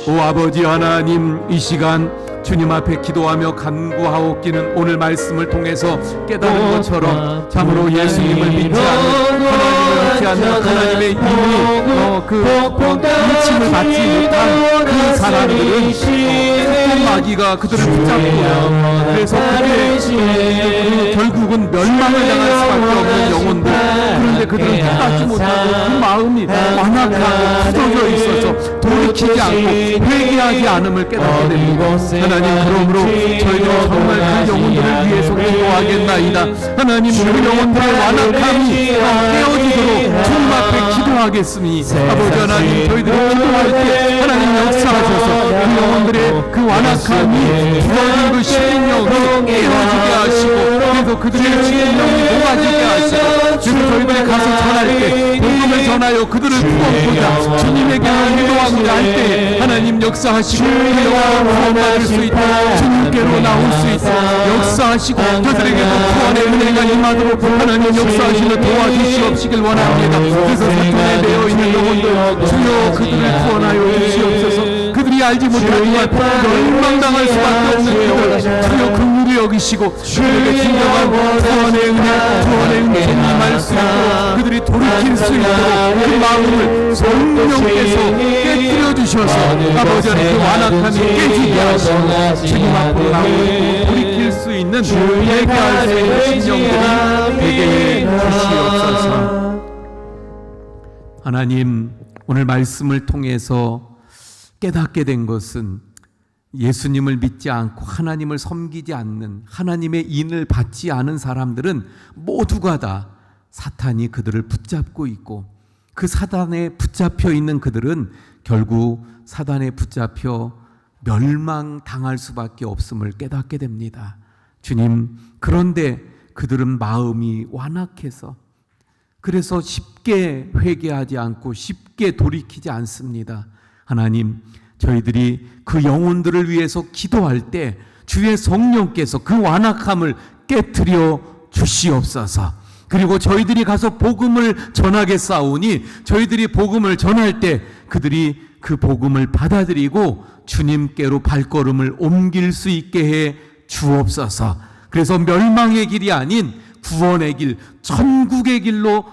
오 아버지 하나님, 이 시간 주님 앞에 기도하며 간구하옵기는 오늘 말씀을 통해서 깨달은 것처럼 참으로 예수님을 믿지 않는, 하나님을 믿지 않는 하나님의 이미 일침을 받지 못한 그 사람들은 사탄 마귀가 그들을 붙잡고요. 그래서 그들의 결국은 멸망을 당할 수밖에 없는 영혼들, 그런데 그들은 깨닫지 못하고 그 마음이 완악하고 굳어져 있어서 돌이키지 않고 회개하지 않음을 깨닫게 됩니다. 하나님, 그러므로 저희들은 정말 그 영혼들을 위해서 기도하겠나이다. 하나님, 그 영혼들의 완악함이 깨어지도록 주님 앞에 기도하겠으니 아버지 하나님, 저희들이 기도할 때 하나님 역사하셔서 그 영혼들의 그 완악함이 굳어진 그 심령이 깨어지게 하시고, 그래서 그들의 심령이 녹아지게 하시고, 그래서 저희들이 가서 전할 때 복음을 전하여 그들을 구원하고자 주님에게로 인도하고자 할 때 하나님 역사하시고 그 영혼을 구원받을 수 있도록 주님께로 나올 수 있도록 역사하시고 저들에게도 구원의 은혜가 임하도록 하나님 역사하시며 도와주시옵시길 원합니다. 그래서 사탄에 매여 있는 영혼들 주여 그들을 구원하여 주시옵소서. 그들이 알지 못하지만 멸망당할 수밖에 없는 그들 주여 긍휼히 여기시고 그들에게 진정한 구원의 은혜 임할 수 있도록 그들이 돌이킬 수 있도록 그 마음을 성령께서 깨뜨려 주셔서 아버지 하나님 그 완악함이 깨지게 하시고 주님 앞으로 나오고 돌이킬 수 있는 회개할 수 있는 심령들이 되게 해 주시옵소서. 하나님, 오늘 말씀을 통해서 깨닫게 된 것은 예수님을 믿지 않고 하나님을 섬기지 않는, 하나님의 인을 받지 않은 사람들은 모두가 다 사탄이 그들을 붙잡고 있고, 그 사단에 붙잡혀 있는 그들은 결국 사단에 붙잡혀 멸망당할 수밖에 없음을 깨닫게 됩니다. 주님, 그런데 그들은 마음이 완악해서 그래서 쉽게 회개하지 않고 쉽게 돌이키지 않습니다. 하나님, 저희들이 그 영혼들을 위해서 기도할 때 주의 성령께서 그 완악함을 깨트려 주시옵소서. 그리고 저희들이 가서 복음을 전하겠사오니 저희들이 복음을 전할 때 그들이 그 복음을 받아들이고 주님께로 발걸음을 옮길 수 있게 해 주옵소서. 그래서 멸망의 길이 아닌 구원의 길, 천국의 길로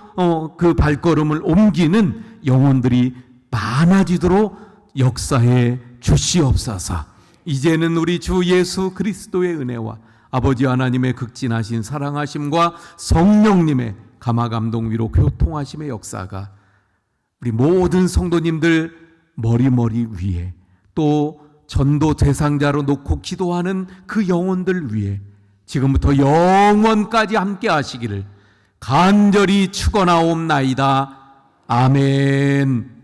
그 발걸음을 옮기는 영혼들이 많아지도록 역사해 주시옵소서. 이제는 우리 주 예수 그리스도의 은혜와 아버지 하나님의 극진하신 사랑하심과 성령님의 감화감동 위로 교통하심의 역사가 우리 모든 성도님들 머리 위에, 또 전도 대상자로 놓고 기도하는 그 영혼들 위에 지금부터 영원까지 함께 하시기를 간절히 축원하옵나이다. 아멘.